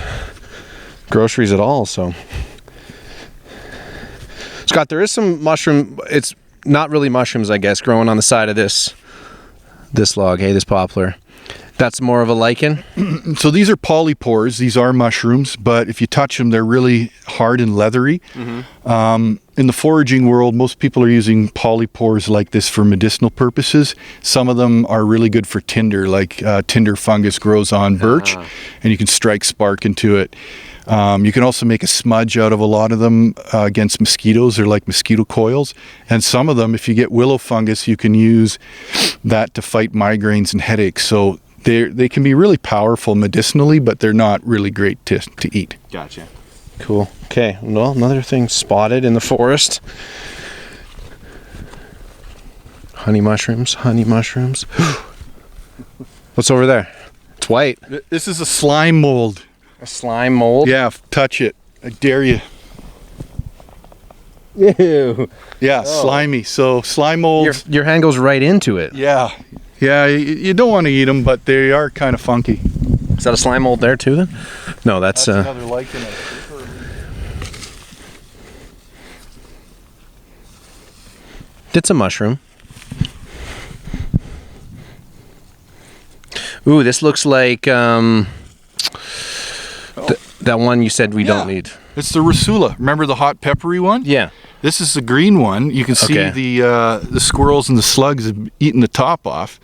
groceries at all. So Scott, there is some mushroom. It's not really mushrooms, I guess, growing on the side of this log. Hey, this poplar. That's more of a lichen. So these are polypores. These are mushrooms, but if you touch them, they're really hard and leathery. In the foraging world, most people are using polypores like this for medicinal purposes. Some of them are really good for tinder, like tinder fungus grows on birch, and you can strike spark into it. You can also make a smudge out of a lot of them against mosquitoes. They're like mosquito coils. And some of them, if you get willow fungus, you can use that to fight migraines and headaches. So they can be really powerful medicinally, but they're not really great to eat. Gotcha. Cool. Okay. Well, another thing spotted in the forest. Honey mushrooms. What's over there? It's white. This is a slime mold. A slime mold? Yeah, touch it. I dare you. Ew. Yeah, slimy. So slime molds. Your hand goes right into it. Yeah. Yeah, you don't want to eat them, but they are kind of funky. Is that a slime mold there too then? No, that's another lichen. It's a mushroom. Ooh, this looks like that one you said we don't need. It's the Rusula. Remember the hot peppery one? Yeah. This is the green one. You can see the squirrels and the slugs have eaten the top off.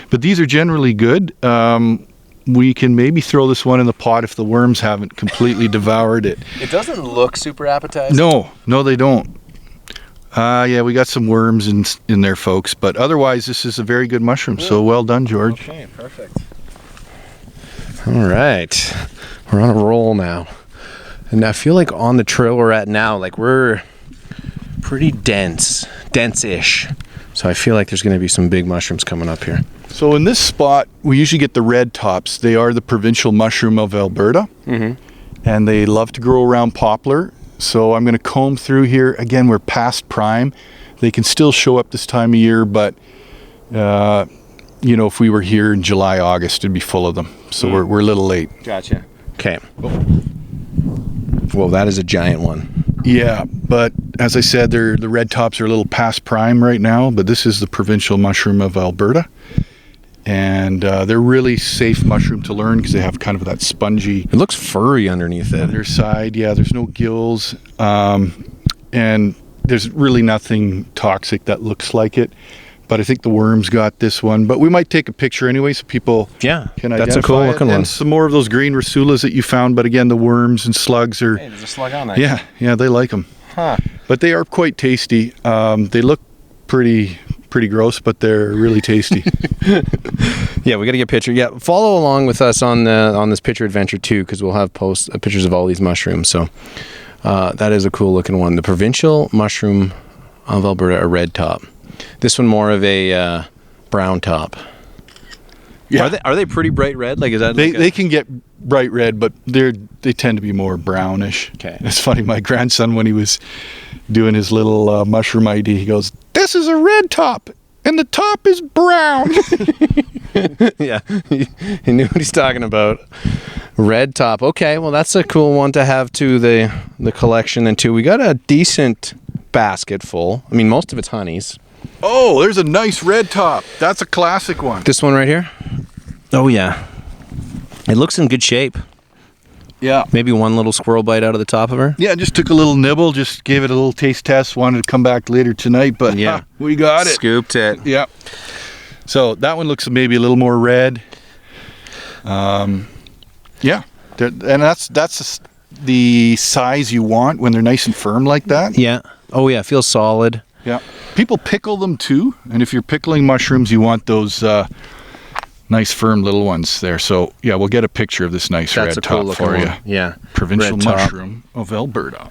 But these are generally good. We can maybe throw this one in the pot if the worms haven't completely devoured it. It doesn't look super appetizing. No, they don't. Yeah, we got some worms in there, folks. But otherwise, this is a very good mushroom. So well done, George. Okay, perfect. All right. We're on a roll now. And I feel like on the trail we're at now, like we're pretty dense-ish. So I feel like there's going to be some big mushrooms coming up here. So in this spot, we usually get the red tops. They are the provincial mushroom of Alberta. And they love to grow around poplar. So I'm going to comb through here. Again, we're past prime. They can still show up this time of year, but if we were here in July, August, it'd be full of them. So we're a little late. Gotcha. Okay. Whoa, that is a giant one. Yeah, but as I said, the red tops are a little past prime right now, but this is the provincial mushroom of Alberta. And they're really safe mushroom to learn because they have kind of that spongy... It looks furry underneath it. Underside, yeah, there's no gills. And there's really nothing toxic that looks like it. But I think the worms got this one. But we might take a picture anyway so people can identify that's a cool looking one. And some more of those green Rusulas that you found. But again, the worms and slugs are... Hey, there's a slug on that. Yeah, they like them. Huh. But they are quite tasty. They look pretty gross, but they're really tasty. Yeah, we got to get a picture. Yeah, follow along with us on this picture adventure too, because we'll have pictures of all these mushrooms. So that is a cool looking one. The provincial mushroom of Alberta, a red top. This one more of a brown top. Yeah. Are they pretty bright red? Like is that? They can get bright red, but they tend to be more brownish. Okay. It's funny. My grandson, when he was doing his little mushroom ID, he goes, "This is a red top, and the top is brown." Yeah, he knew what he's talking about. Red top. Okay, well that's a cool one to have to the collection. And too, we got a decent basket full. I mean, most of it's honeys. Oh, there's a nice red top. That's a classic one. This one right here? Oh, yeah. It looks in good shape. Yeah. Maybe one little squirrel bite out of the top of her? Yeah, just took a little nibble, just gave it a little taste test, wanted to come back later tonight, but yeah, we got it. Scooped it. Yeah. So that one looks maybe a little more red. Yeah. And that's the size you want when they're nice and firm like that. Yeah. Oh, yeah, feels solid. Yeah. People pickle them too, and if you're pickling mushrooms, you want those nice firm little ones there. So yeah, we'll get a picture of this nice red top for you. Yeah. Provincial mushroom of Alberta.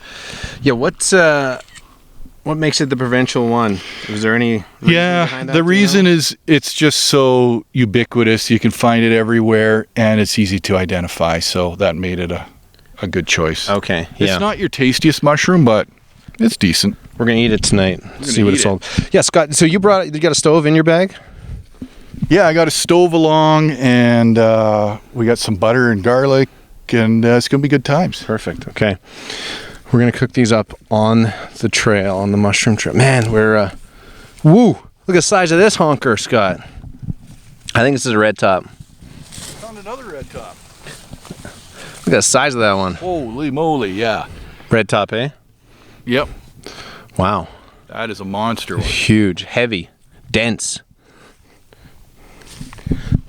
Yeah, what's What makes it the provincial one? Was there any reason behind that, the reason is it's just so ubiquitous. You can find it everywhere, and it's easy to identify. So that made it a good choice. Okay, yeah. It's not your tastiest mushroom, but it's decent. We're gonna eat it tonight. See what it's all. Yeah, Scott. So you got a stove in your bag? Yeah, I got a stove along, and we got some butter and garlic, and it's gonna be good times. Perfect. Okay. We're going to cook these up on the trail, on the mushroom trail. Man, we're, woo! Look at the size of this honker, Scott. I think this is a red top. Found another red top. Look at the size of that one. Holy moly, yeah. Red top, eh? Yep. Wow. That is a monster one. Huge, heavy, dense.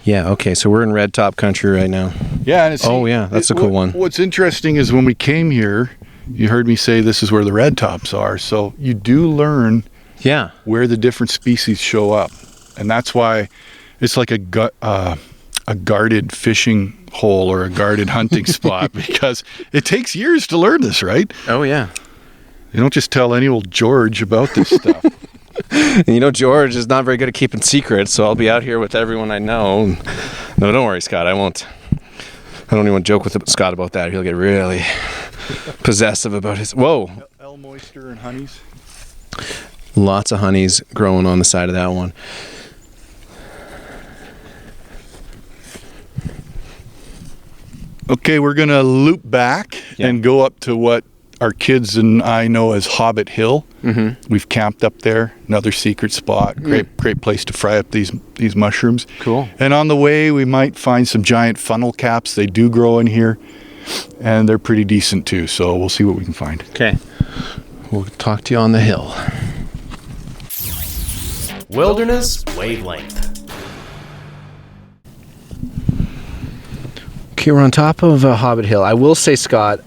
Yeah, okay, so we're in red top country right now. Yeah. And that's a cool one. What's interesting is when we came here, you heard me say this is where the red tops are, so you do learn where the different species show up, and that's why it's like a guarded fishing hole or a guarded hunting spot, because it takes years to learn this, right? Oh yeah. You don't just tell any old George about this stuff. And George is not very good at keeping secrets, so I'll be out here with everyone I know. No, don't worry, Scott, I won't. I don't even joke with Scott about that. He'll get really possessive about his... Whoa. Elm oyster and honeys. Lots of honeys growing on the side of that one. Okay, we're going to loop back and go up to what our kids and I know as Hobbit Hill. Mm-hmm. We've camped up there. Another secret spot. Great place to fry up these mushrooms. Cool. And on the way, we might find some giant funnel caps. They do grow in here, and they're pretty decent too. So we'll see what we can find. Okay. We'll talk to you on the hill. Wilderness Wavelength. Okay, we're on top of Hobbit Hill. I will say, Scott,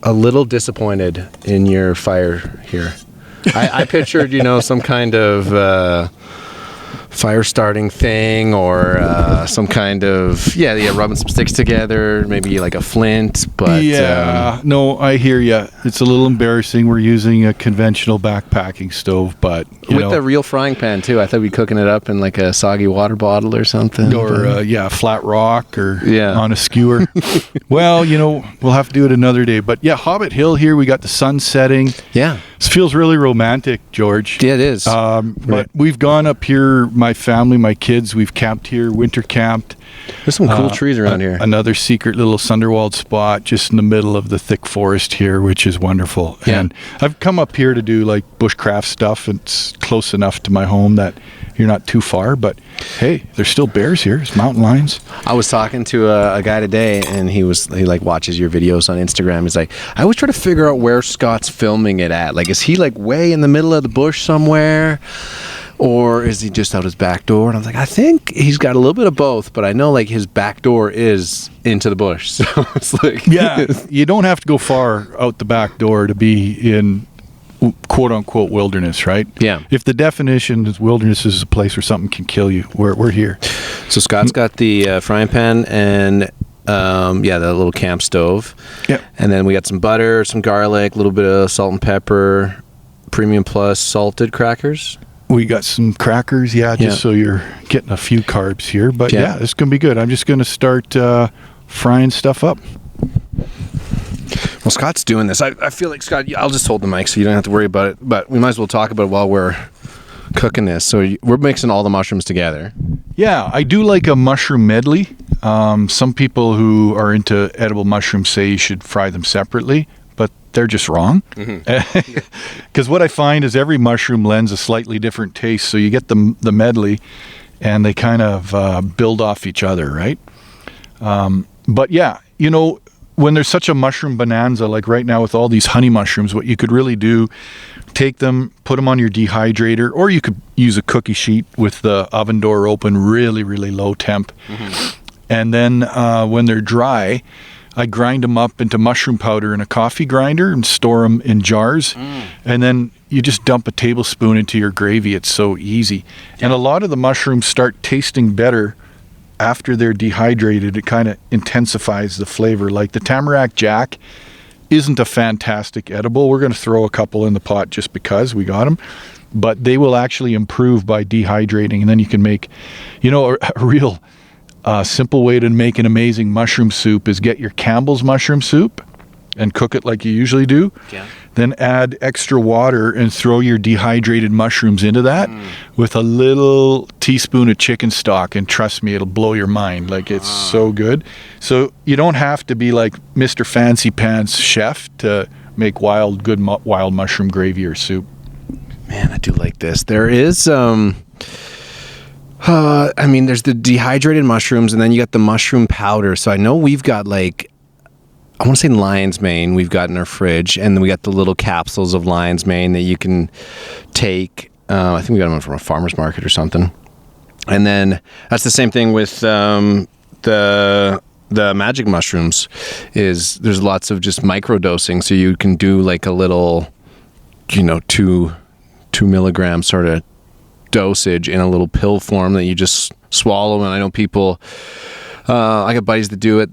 a little disappointed in your fire here. I pictured, some kind of fire starting thing, or some kind of rubbing some sticks together, maybe like a flint. But no, I hear you. It's a little embarrassing. We're using a conventional backpacking stove, but with a real frying pan too. I thought we'd be cooking it up in like a soggy water bottle or something, or a flat rock, or on a skewer. Well, we'll have to do it another day. But Hobbit Hill here. We got the sun setting. Yeah, this feels really romantic, George. Yeah, it is. But we've gone up here. My family, my kids, we've camped here, winter camped. There's some cool trees around here. Another secret little Sunderwald spot just in the middle of the thick forest here, which is wonderful. Yeah. And I've come up here to do like bushcraft stuff. It's close enough to my home that you're not too far, but hey, there's still bears here. There's mountain lions. I was talking to a guy today, and he watches your videos on Instagram. He's like, I always try to figure out where Scott's filming it at. Like, is he like way in the middle of the bush somewhere? Or is he just out his back door? And I was like, I think he's got a little bit of both, but I know like his back door is into the bush. So it's like... Yeah, you don't have to go far out the back door to be in quote unquote wilderness, right? Yeah. If the definition is wilderness is a place where something can kill you, we're here. So Scott's got the frying pan and the little camp stove. Yeah. And then we got some butter, some garlic, a little bit of salt and pepper, Premium Plus salted crackers. We got some crackers, so you're getting a few carbs here. But it's going to be good. I'm just going to start frying stuff up. Well, Scott's doing this. I feel like, Scott, I'll just hold the mic so you don't have to worry about it. But we might as well talk about it while we're cooking this. So we're mixing all the mushrooms together. Yeah, I do like a mushroom medley. Some people who are into edible mushrooms say you should fry them separately. They're just wrong. Because what I find is every mushroom lends a slightly different taste. So you get the medley, and they kind of build off each other, right? But when there's such a mushroom bonanza, like right now with all these honey mushrooms, what you could really do, take them, put them on your dehydrator, or you could use a cookie sheet with the oven door open, really, really low temp. And then when they're dry, I grind them up into mushroom powder in a coffee grinder and store them in jars. And then you just dump a tablespoon into your gravy. It's so easy. And a lot of the mushrooms start tasting better after they're dehydrated. It kind of intensifies the flavor. Like the Tamarack Jack isn't a fantastic edible. We're going to throw a couple in the pot just because we got them. But they will actually improve by dehydrating. And then you can make, a real simple way to make an amazing mushroom soup is get your Campbell's mushroom soup and cook it like you usually do. Yeah. Then add extra water and throw your dehydrated mushrooms into that with a little teaspoon of chicken stock. And trust me, it'll blow your mind. Like, it's so good. So you don't have to be like Mr. Fancy Pants chef to make good wild mushroom gravy or soup. Man, I do like this. There is, there's the dehydrated mushrooms, and then you got the mushroom powder. So I know we've got I want to say lion's mane we've got in our fridge, and then we got the little capsules of lion's mane that you can take. I think we got them from a farmer's market or something. And then that's the same thing with the magic mushrooms. There's lots of just micro dosing, so you can do like a little, 2 milligram sort of dosage in a little pill form that you just swallow. And I know people, I got buddies that do it.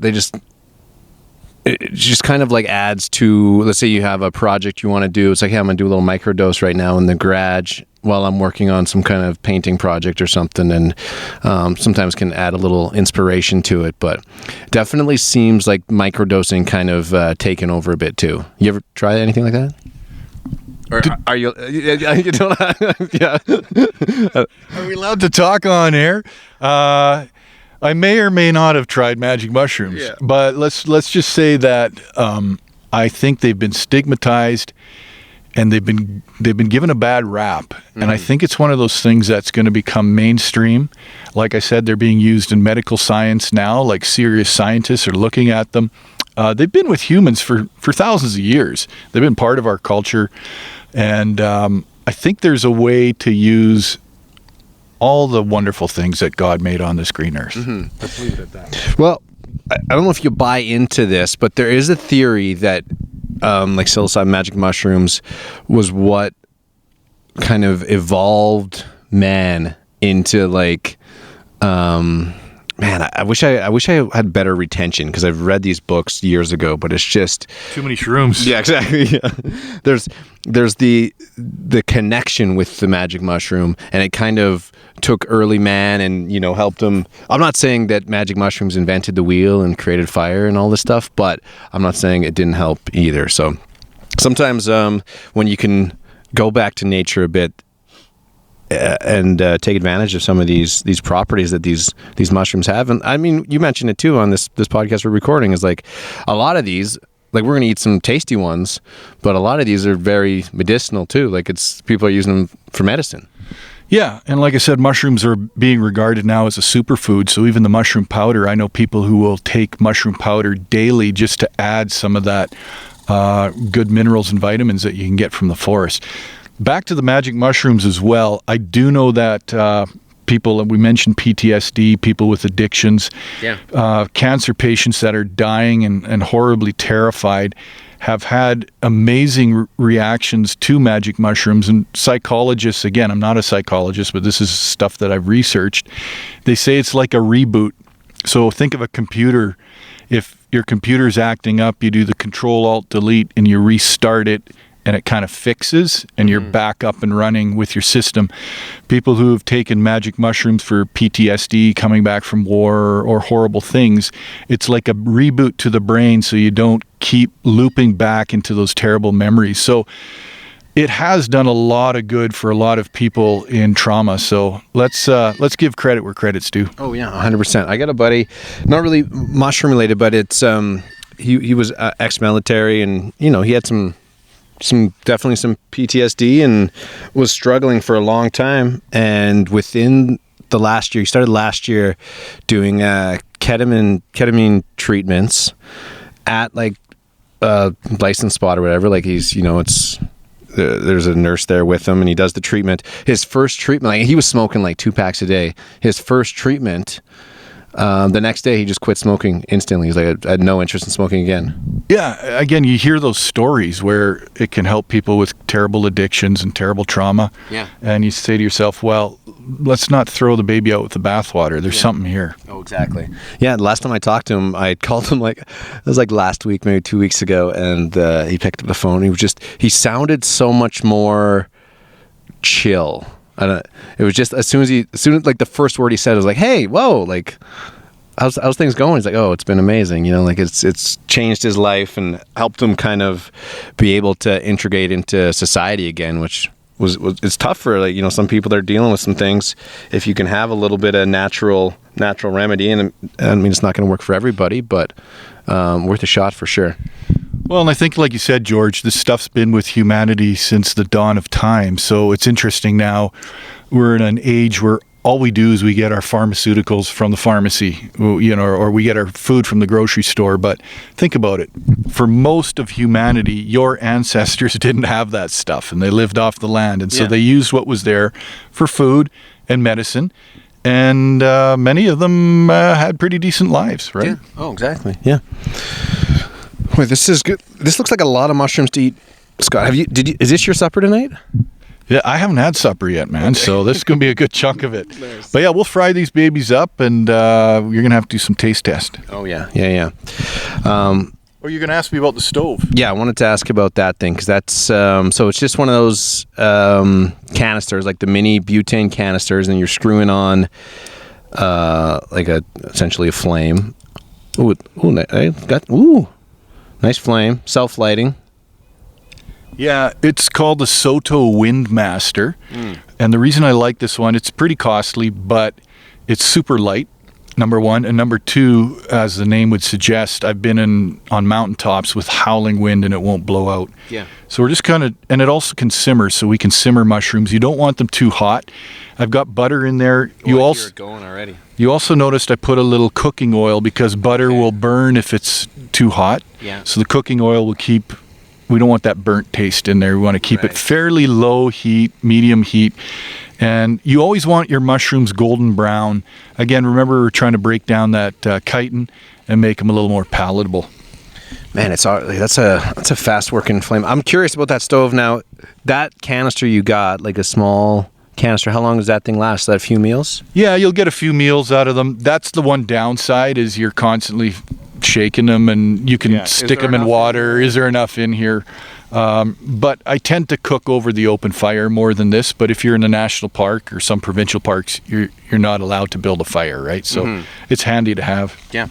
It just kind of like adds to, let's say you have a project you want to do. It's like, hey, I'm going to do a little microdose right now in the garage while I'm working on some kind of painting project or something. And sometimes can add a little inspiration to it, but definitely seems like microdosing kind of taken over a bit too. You ever try anything like that? Or are you? You don't. Yeah. Are we allowed to talk on air? I may or may not have tried magic mushrooms, but let's just say that I think they've been stigmatized and they've been given a bad rap. Mm-hmm. And I think it's one of those things that's going to become mainstream. Like I said, they're being used in medical science now. Like, serious scientists are looking at them. They've been with humans for thousands of years. They've been part of our culture. And I think there's a way to use all the wonderful things that God made on this green earth. Mm-hmm. Let's leave it at that. Well, I don't know if you buy into this, but there is a theory that like psilocybin magic mushrooms was what kind of evolved man into like man, I wish I had better retention, because I've read these books years ago, but it's just too many shrooms. Yeah, exactly. Yeah. There's the connection with the magic mushroom, and it kind of took early man and helped him. I'm not saying that magic mushrooms invented the wheel and created fire and all this stuff, but I'm not saying it didn't help either. So sometimes when you can go back to nature a bit, and take advantage of some of these properties that these mushrooms have. And I mean, you mentioned it too on this podcast we're recording, is like a lot of these, like, we're going to eat some tasty ones, but a lot of these are very medicinal too. Like, people are using them for medicine. Yeah, and like I said, mushrooms are being regarded now as a superfood. So even the mushroom powder, I know people who will take mushroom powder daily just to add some of that good minerals and vitamins that you can get from the forest. Back to the magic mushrooms as well. I do know that people, we mentioned PTSD, people with addictions, cancer patients that are dying and horribly terrified have had amazing reactions to magic mushrooms. And psychologists, again, I'm not a psychologist, but this is stuff that I've researched. They say it's like a reboot. So think of a computer. If your computer's acting up, you do the Control-Alt-Delete and you restart it, and it kind of fixes, and you're back up and running with your system. People who have taken magic mushrooms for PTSD, coming back from war or horrible things, it's like a reboot to the brain, so you don't keep looping back into those terrible memories. So it has done a lot of good for a lot of people in trauma. So let's give credit where credit's due. Oh yeah, 100%. I got a buddy, not really mushroom related, but it's he was ex-military, and he had some definitely some PTSD and was struggling for a long time. And within the last year, he started last year doing ketamine treatments at like a licensed spot or whatever. Like, he's, there's a nurse there with him, and he does the treatment. His first treatment, like, he was smoking like 2 packs a day. His first treatment, The next day, he just quit smoking instantly. He's like, I had no interest in smoking again. Yeah, again, you hear those stories where it can help people with terrible addictions and terrible trauma. Yeah. And you say to yourself, well, let's not throw the baby out with the bathwater. There's something here. Oh, exactly. Yeah, the last time I talked to him, I called him it was like last week, maybe 2 weeks ago, and he picked up the phone. He sounded so much more chill. It was just as soon as like the first word he said was like, "Hey, whoa, like how's things going?" He's like, "Oh, it's been amazing." Like it's changed his life and helped him kind of be able to integrate into society again, which was it's tough for some people that are dealing with some things. If you can have a little bit of natural remedy, and I mean it's not going to work for everybody, but worth a shot for sure. Well, and I think, like you said, George, this stuff's been with humanity since the dawn of time. So it's interesting now. We're in an age where all we do is we get our pharmaceuticals from the pharmacy, or we get our food from the grocery store. But think about it. For most of humanity, your ancestors didn't have that stuff, and they lived off the land. And so they used what was there for food and medicine. And many of them had pretty decent lives, right? Yeah. Oh, exactly. Yeah. Wait, this is good. This looks like a lot of mushrooms to eat. Scott, is this your supper tonight? Yeah, I haven't had supper yet, man. Okay. So this is going to be a good chunk of it. Nice. But yeah, we'll fry these babies up, and you're going to have to do some taste test. Oh, yeah. Or you're going to ask me about the stove. Yeah, I wanted to ask about that thing, because that's, so it's just one of those canisters, like the mini butane canisters, and you're screwing on essentially a flame. Nice flame, self-lighting. Yeah, it's called the Soto Windmaster. And the reason I like this one, it's pretty costly, but it's super light, number one. And number two, as the name would suggest, I've been on mountaintops with howling wind and it won't blow out. Yeah. So we're just and it also can simmer, so we can simmer mushrooms. You don't want them too hot. I've got butter in there. I hear it going already. You also noticed I put a little cooking oil because butter will burn if it's too hot. Yeah. So the cooking oil will we don't want that burnt taste in there. We want to keep it fairly low heat, medium heat. And you always want your mushrooms golden brown. Again, remember we're trying to break down that chitin and make them a little more palatable. Man, that's a fast working flame. I'm curious about that stove now. That canister you got, like a small canister, how long does that thing last? Is that a few meals? Yeah, you'll get a few meals out of them. That's the one downside, is you're constantly shaking them, and you can stick them in water. Is there enough in here? But I tend to cook over the open fire more than this. But if you're in a national park or some provincial parks, you're not allowed to build a fire, right? So it's handy to have. Yeah.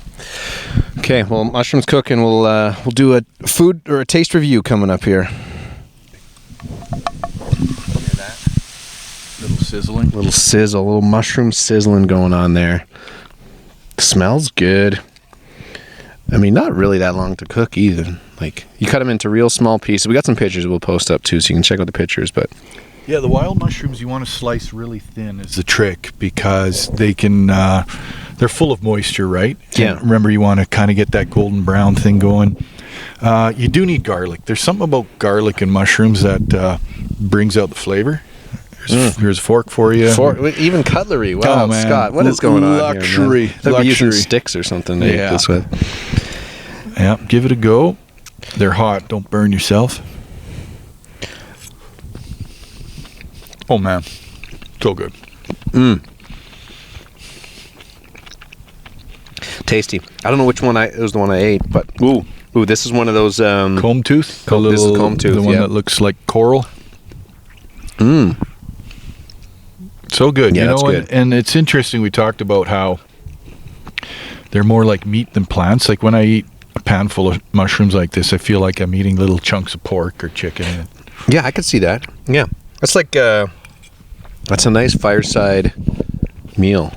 Okay, well, mushrooms cooking. We'll do a food or a taste review coming up here. Little sizzle, little mushroom sizzling going on there. Smells good. I mean, not really that long to cook either. Like, you cut them into real small pieces. We got some pictures we'll post up too, so you can check out the pictures. But yeah, the wild mushrooms you want to slice really thin is the trick, because they can they're full of moisture, right? Yeah. And remember, you want to kind of get that golden brown thing going. You do need garlic. There's something about garlic and mushrooms that brings out the flavor. Here's a fork for you. Even cutlery. Wow, man. Scott, what is going on Luxury. here, man? They'll be using sticks or something to eat this with. Yeah, give it a go. They're hot. Don't burn yourself. Oh, man. So good. Tasty. I don't know which one it was the one I ate, but ooh, this is one of those comb tooth. This is comb tooth. The one that looks like coral. So good. Yeah, that's good. And it's interesting. We talked about how they're more like meat than plants. Like when I eat a pan full of mushrooms like this, I feel like I'm eating little chunks of pork or chicken. Yeah, I could see that. Yeah, that's like that's a nice fireside meal.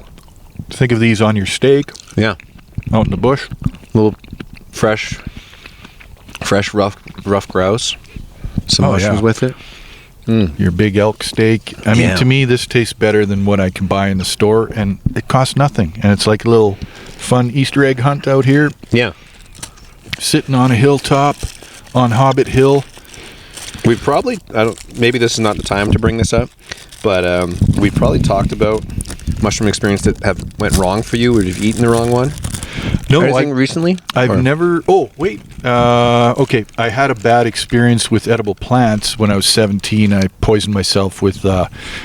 Think of these on your steak. Yeah, out in the bush. Little fresh rough grouse. Some mushrooms with it. Your big elk steak. I mean, to me, this tastes better than what I can buy in the store, and it costs nothing. And it's like a little fun Easter egg hunt out here. Yeah. Sitting on a hilltop on Hobbit Hill. We probably, maybe this is not the time to bring this up, but we probably talked about mushroom experience that have went wrong for you, or you've eaten the wrong one? No, anything recently? I've never. Oh, wait. Okay, I had a bad experience with edible plants when I was 17. I poisoned myself with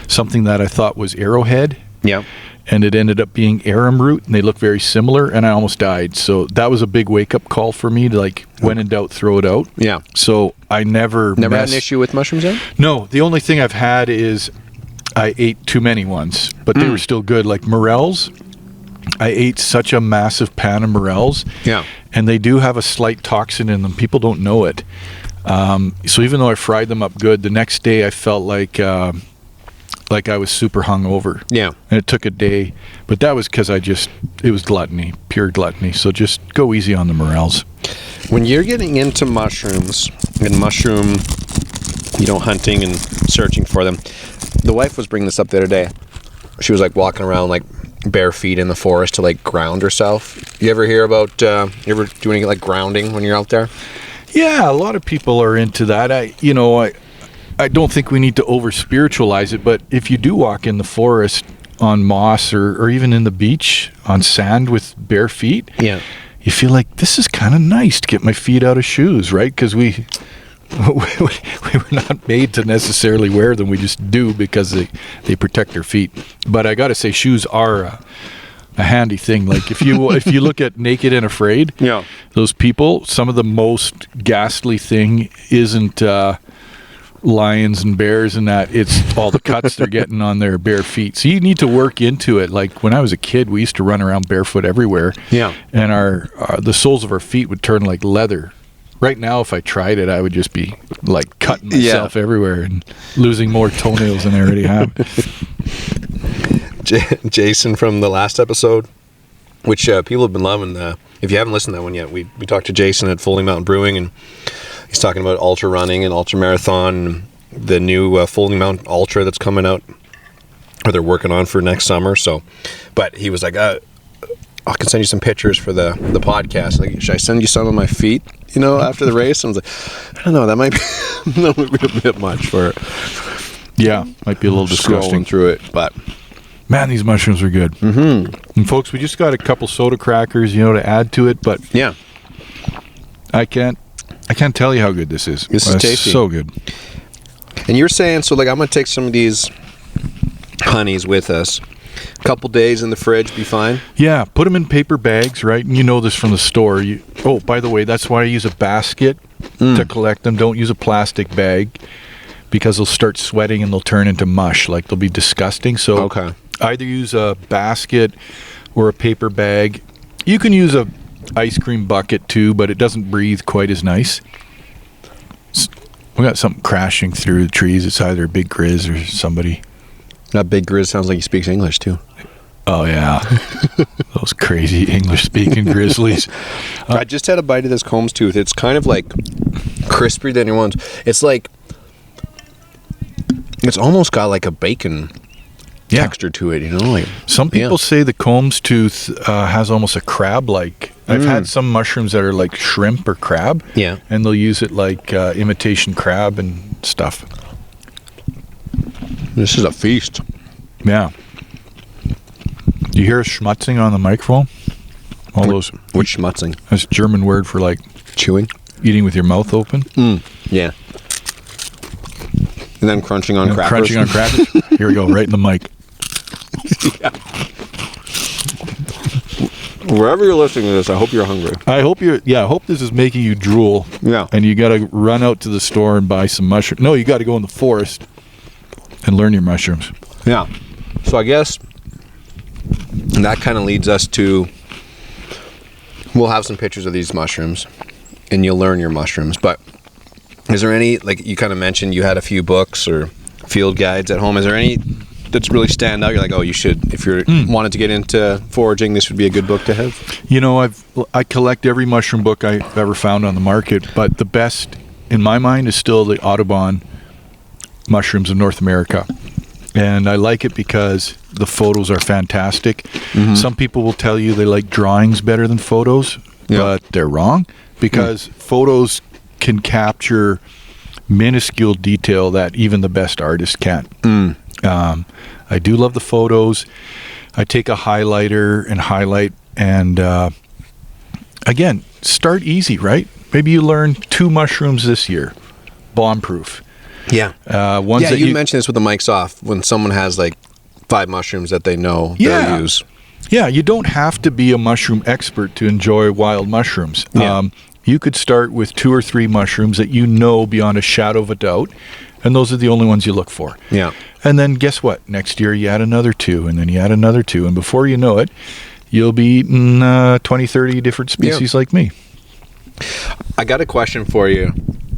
something that I thought was arrowhead. Yeah. And it ended up being arum root, and they look very similar, and I almost died. So that was a big wake-up call for me to, like, when in doubt, throw it out. Yeah. So I never had an issue with mushrooms yet? No, the only thing I've had is I ate too many once, but they were still good. Like morels, I ate such a massive pan of morels. Yeah. And they do have a slight toxin in them. People don't know it. So even though I fried them up good, the next day I felt like I was super hungover. Yeah. And it took a day, but that was because it was gluttony, pure gluttony. So just go easy on the morels. When you're getting into mushrooms and mushroom, hunting and searching for them, the wife was bringing this up the other day. She was like walking around like bare feet in the forest to like ground herself. You ever hear about, you ever do any like grounding when you're out there? Yeah, a lot of people are into that. I don't think we need to over spiritualize it, but if you do walk in the forest on moss or even in the beach on sand with bare feet, yeah, you feel like this is kind of nice to get my feet out of shoes, right? Because we were not made to necessarily wear them. We just do because they protect our feet. But I got to say, shoes are a handy thing. Like if you look at Naked and Afraid, yeah, those people, some of the most ghastly thing isn't lions and bears and that, it's all the cuts they're getting on their bare feet. So you need to work into it. Like when I was a kid, we used to run around barefoot everywhere. Yeah. And the soles of our feet would turn like leather. Right now, if I tried it, I would just be like cutting myself everywhere and losing more toenails than I already have. Jason from the last episode, which people have been loving. If you haven't listened to that one yet, we talked to Jason at Foley Mountain Brewing, and he's talking about ultra running and ultra marathon, the new Foley Mountain Ultra that's coming out, or they're working on for next summer. So, but he was like, I can send you some pictures for the podcast. Like, should I send you some of my feet? After the race. And I was like, I don't know. That might be a bit much for. Yeah, might be a little disgusting through it, but. Man, these mushrooms are good. Mm-hmm. And folks, we just got a couple soda crackers, to add to it, but yeah, I can't tell you how good this is. This is tasty. So good. And you're saying, so like I'm going to take some of these honeys with us. A couple days in the fridge, be fine? Yeah, put them in paper bags, right? And you know this from the store. By the way, that's why I use a basket to collect them. Don't use a plastic bag because they'll start sweating and they'll turn into mush. Like they'll be disgusting. So okay. Either use a basket or a paper bag. You can use a ice cream bucket too, but it doesn't breathe quite as nice. We got something crashing through the trees. It's either a big grizz or somebody. That big grizz sounds like he speaks English too. Oh yeah, those crazy English-speaking grizzlies. I just had a bite of this Combs tooth. It's kind of like crispier than you want. It's like it's almost got like a bacon texture to it, Like some people say the Combs tooth has almost a crab-like. I've had some mushrooms that are like shrimp or crab. Yeah, and they'll use it like imitation crab and stuff. This is a feast. Yeah. Do you hear us schmutzing on the microphone? Which schmutzing? That's a German word for like chewing, eating with your mouth open. Yeah. And then crunching on crackers. Crunching on crackers. Here we go, right in the mic. Yeah. Wherever you're listening to this, I hope you're hungry. I hope this is making you drool. Yeah. And you got to run out to the store and buy some mushrooms. No, you got to go in the forest and learn your mushrooms. Yeah. So I guess that kind of leads us to, we'll have some pictures of these mushrooms and you'll learn your mushrooms. But is there any, like you kind of mentioned you had a few books or field guides at home. Is there any that's really stand out? You're like, oh, you should, if you're wanted to get into foraging, this would be a good book to have. I collect every mushroom book I've ever found on the market, but the best in my mind is still the Audubon Mushrooms of North America. And I like it because the photos are fantastic. Some people will tell you they like drawings better than photos, but they're wrong because photos can capture minuscule detail that even the best artist can't. I do love the photos. I take a highlighter and highlight, and again, start easy, right? Maybe you learn 2 mushrooms this year, bomb-proof. Yeah. Ones that you mentioned this with the mics off, when someone has like 5 mushrooms that they know they'll use. Yeah, you don't have to be a mushroom expert to enjoy wild mushrooms. Yeah. You could start with 2 or 3 mushrooms that you know beyond a shadow of a doubt, and those are the only ones you look for. Yeah. And then guess what? Next year you add another 2, and then you add another 2, and before you know it, you'll be eating 20, 30 different species like me. I got a question for you.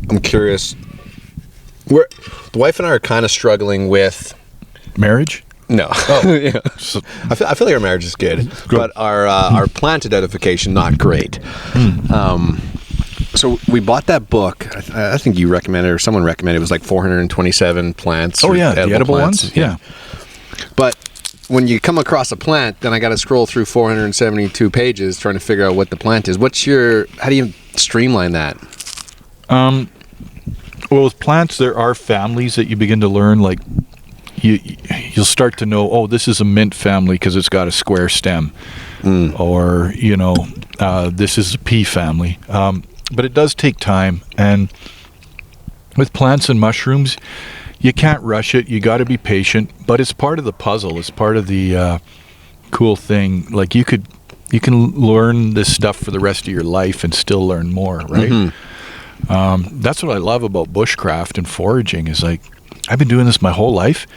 I'm curious. The wife and I are kind of struggling with Marriage? No. Yeah. So, I feel like our marriage is good, but our plant identification not great. So we bought that book. I think you recommended, or someone recommended. It was like 427 plants. the edible plants. ones? Yeah. But when you come across a plant, then I got to scroll through 472 pages trying to figure out what the plant is. How do you streamline that? Well, with plants, there are families that you begin to learn, like you'll start to know, oh, this is a mint family because it's got a square stem, or this is a pea family. But it does take time, and with plants and mushrooms, you can't rush it. You got to be patient, but it's part of the puzzle. It's part of the cool thing. Like you can learn this stuff for the rest of your life and still learn more, right? Mm-hmm. That's what I love about bushcraft and foraging is like, I've been doing this my whole life,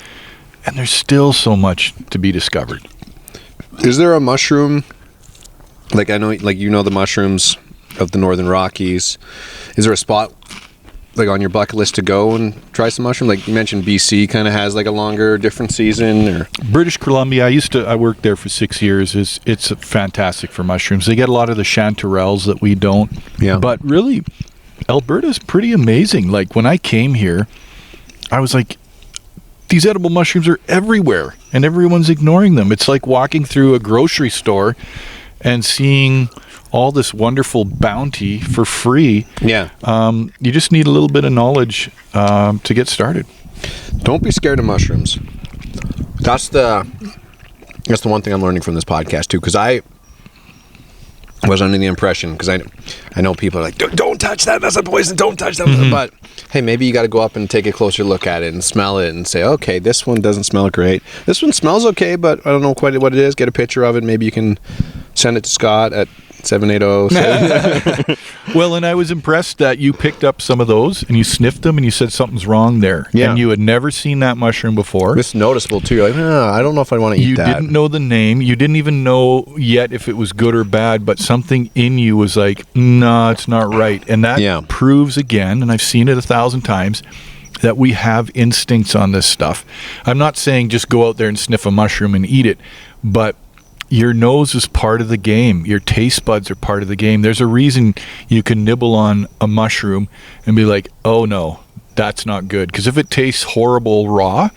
and there's still so much to be discovered. Is there a mushroom, like I know, like the mushrooms of the Northern Rockies, is there a spot like on your bucket list to go and try some mushroom? Like you mentioned, BC kind of has like a longer, different season. Or British Columbia, I worked there for 6 years. It's fantastic for mushrooms. They get a lot of the chanterelles that we don't. Yeah. But really, Alberta's pretty amazing. Like when I came here, I was like, these edible mushrooms are everywhere, and everyone's ignoring them. It's like walking through a grocery store and seeing all this wonderful bounty for free. Yeah. You just need a little bit of knowledge to get started. Don't be scared of mushrooms. That's the one thing I'm learning from this podcast too, because I was under the impression, because I know people are like, don't touch that, that's a poison, don't touch that. Mm-hmm. But hey, maybe you got to go up and take a closer look at it and smell it and say, okay, this one doesn't smell great. This one smells okay, but I don't know quite what it is. Get a picture of it. Maybe you can send it to Scott at 780. Well, and I was impressed that you picked up some of those and you sniffed them and you said something's wrong there. Yeah. And you had never seen that mushroom before. It's noticeable too. You're like, I don't know if I want to eat that. You didn't know the name. You didn't even know yet if it was good or bad, but something in you was like, no, it's not right. And that proves again, and I've seen it 1,000 times, that we have instincts on this stuff. I'm not saying just go out there and sniff a mushroom and eat it, but your nose is part of the game. Your taste buds are part of the game. There's a reason you can nibble on a mushroom and be like, oh no, that's not good. Because if it tastes horrible raw,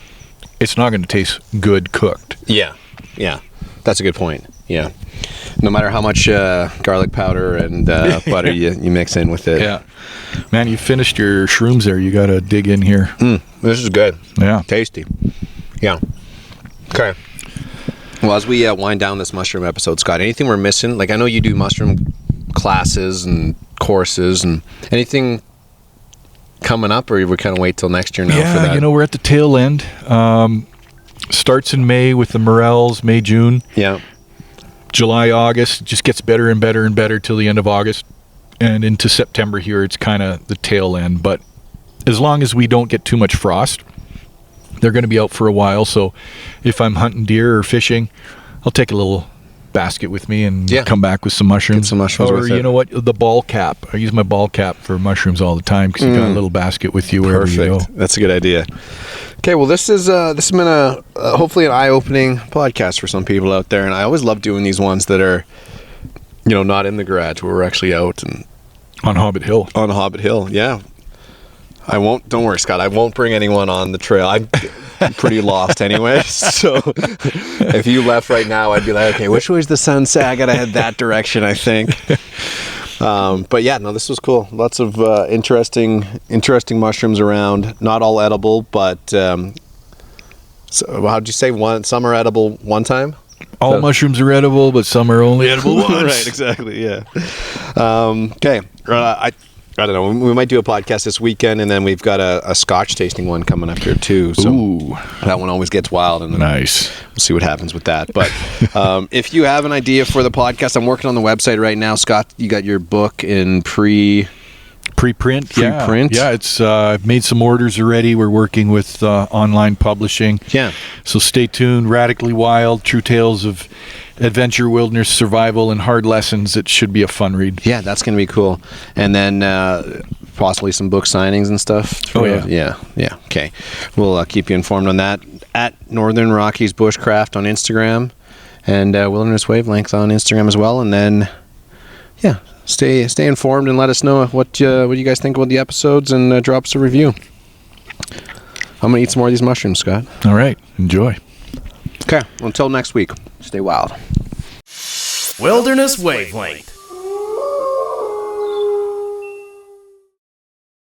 it's not going to taste good cooked. Yeah. That's a good point. Yeah. No matter how much garlic powder and butter you mix in with it. Yeah. Man, you finished your shrooms there. You got to dig in here. This is good. Yeah. Tasty. Yeah. Okay. Well, as we wind down this mushroom episode, Scott, anything we're missing? Like, I know you do mushroom classes and courses, and anything coming up, or we kind of wait till next year now for that? Yeah, we're at the tail end. Starts in May with the morels, May, June. Yeah. July, August, just gets better and better and better till the end of August. And into September here, it's kind of the tail end. But as long as we don't get too much frost, they're going to be out for a while. So if I'm hunting deer or fishing, I'll take a little basket with me and come back with some mushrooms. Get some mushrooms or with it. You know what? The ball cap. I use my ball cap for mushrooms all the time because you got a little basket with you wherever you go. That's a good idea. Okay, well, this has been a hopefully an eye-opening podcast for some people out there, and I always love doing these ones that are, not in the garage, where we're actually out and on Hobbit Hill. On Hobbit Hill, yeah. Don't worry, Scott, I won't bring anyone on the trail. I'm pretty lost anyway, so if you left right now, I'd be like, okay, which way's the sun set? I gotta head that direction, I think. But yeah, no, this was cool. Lots of interesting mushrooms around. Not all edible, but so how'd you say some are edible one time? All mushrooms are edible, but some are only edible once. Right, exactly, yeah. Okay. I don't know. We might do a podcast this weekend, and then we've got a Scotch tasting one coming up here too. So Ooh. that one always gets wild, and Nice. we'll see what happens with that. But if you have an idea for the podcast, I'm working on the website right now. Scott, you got your book in Preprint. Preprint? Yeah, it's I've made some orders already. We're working with online publishing. Yeah. So stay tuned. Radically Wild, True Tales of Adventure, Wilderness, Survival, and Hard Lessons. It should be a fun read. Yeah, that's going to be cool. And then possibly some book signings and stuff. Oh, yeah. Yeah. Okay. We'll keep you informed on that. At Northern Rockies Bushcraft on Instagram, and Wilderness Wavelength on Instagram as well. And then, yeah, stay informed and let us know what you guys think about the episodes, and drop us a review. I'm going to eat some more of these mushrooms, Scott. All right. Enjoy. Okay. Until next week, stay wild. Wilderness Wavelength.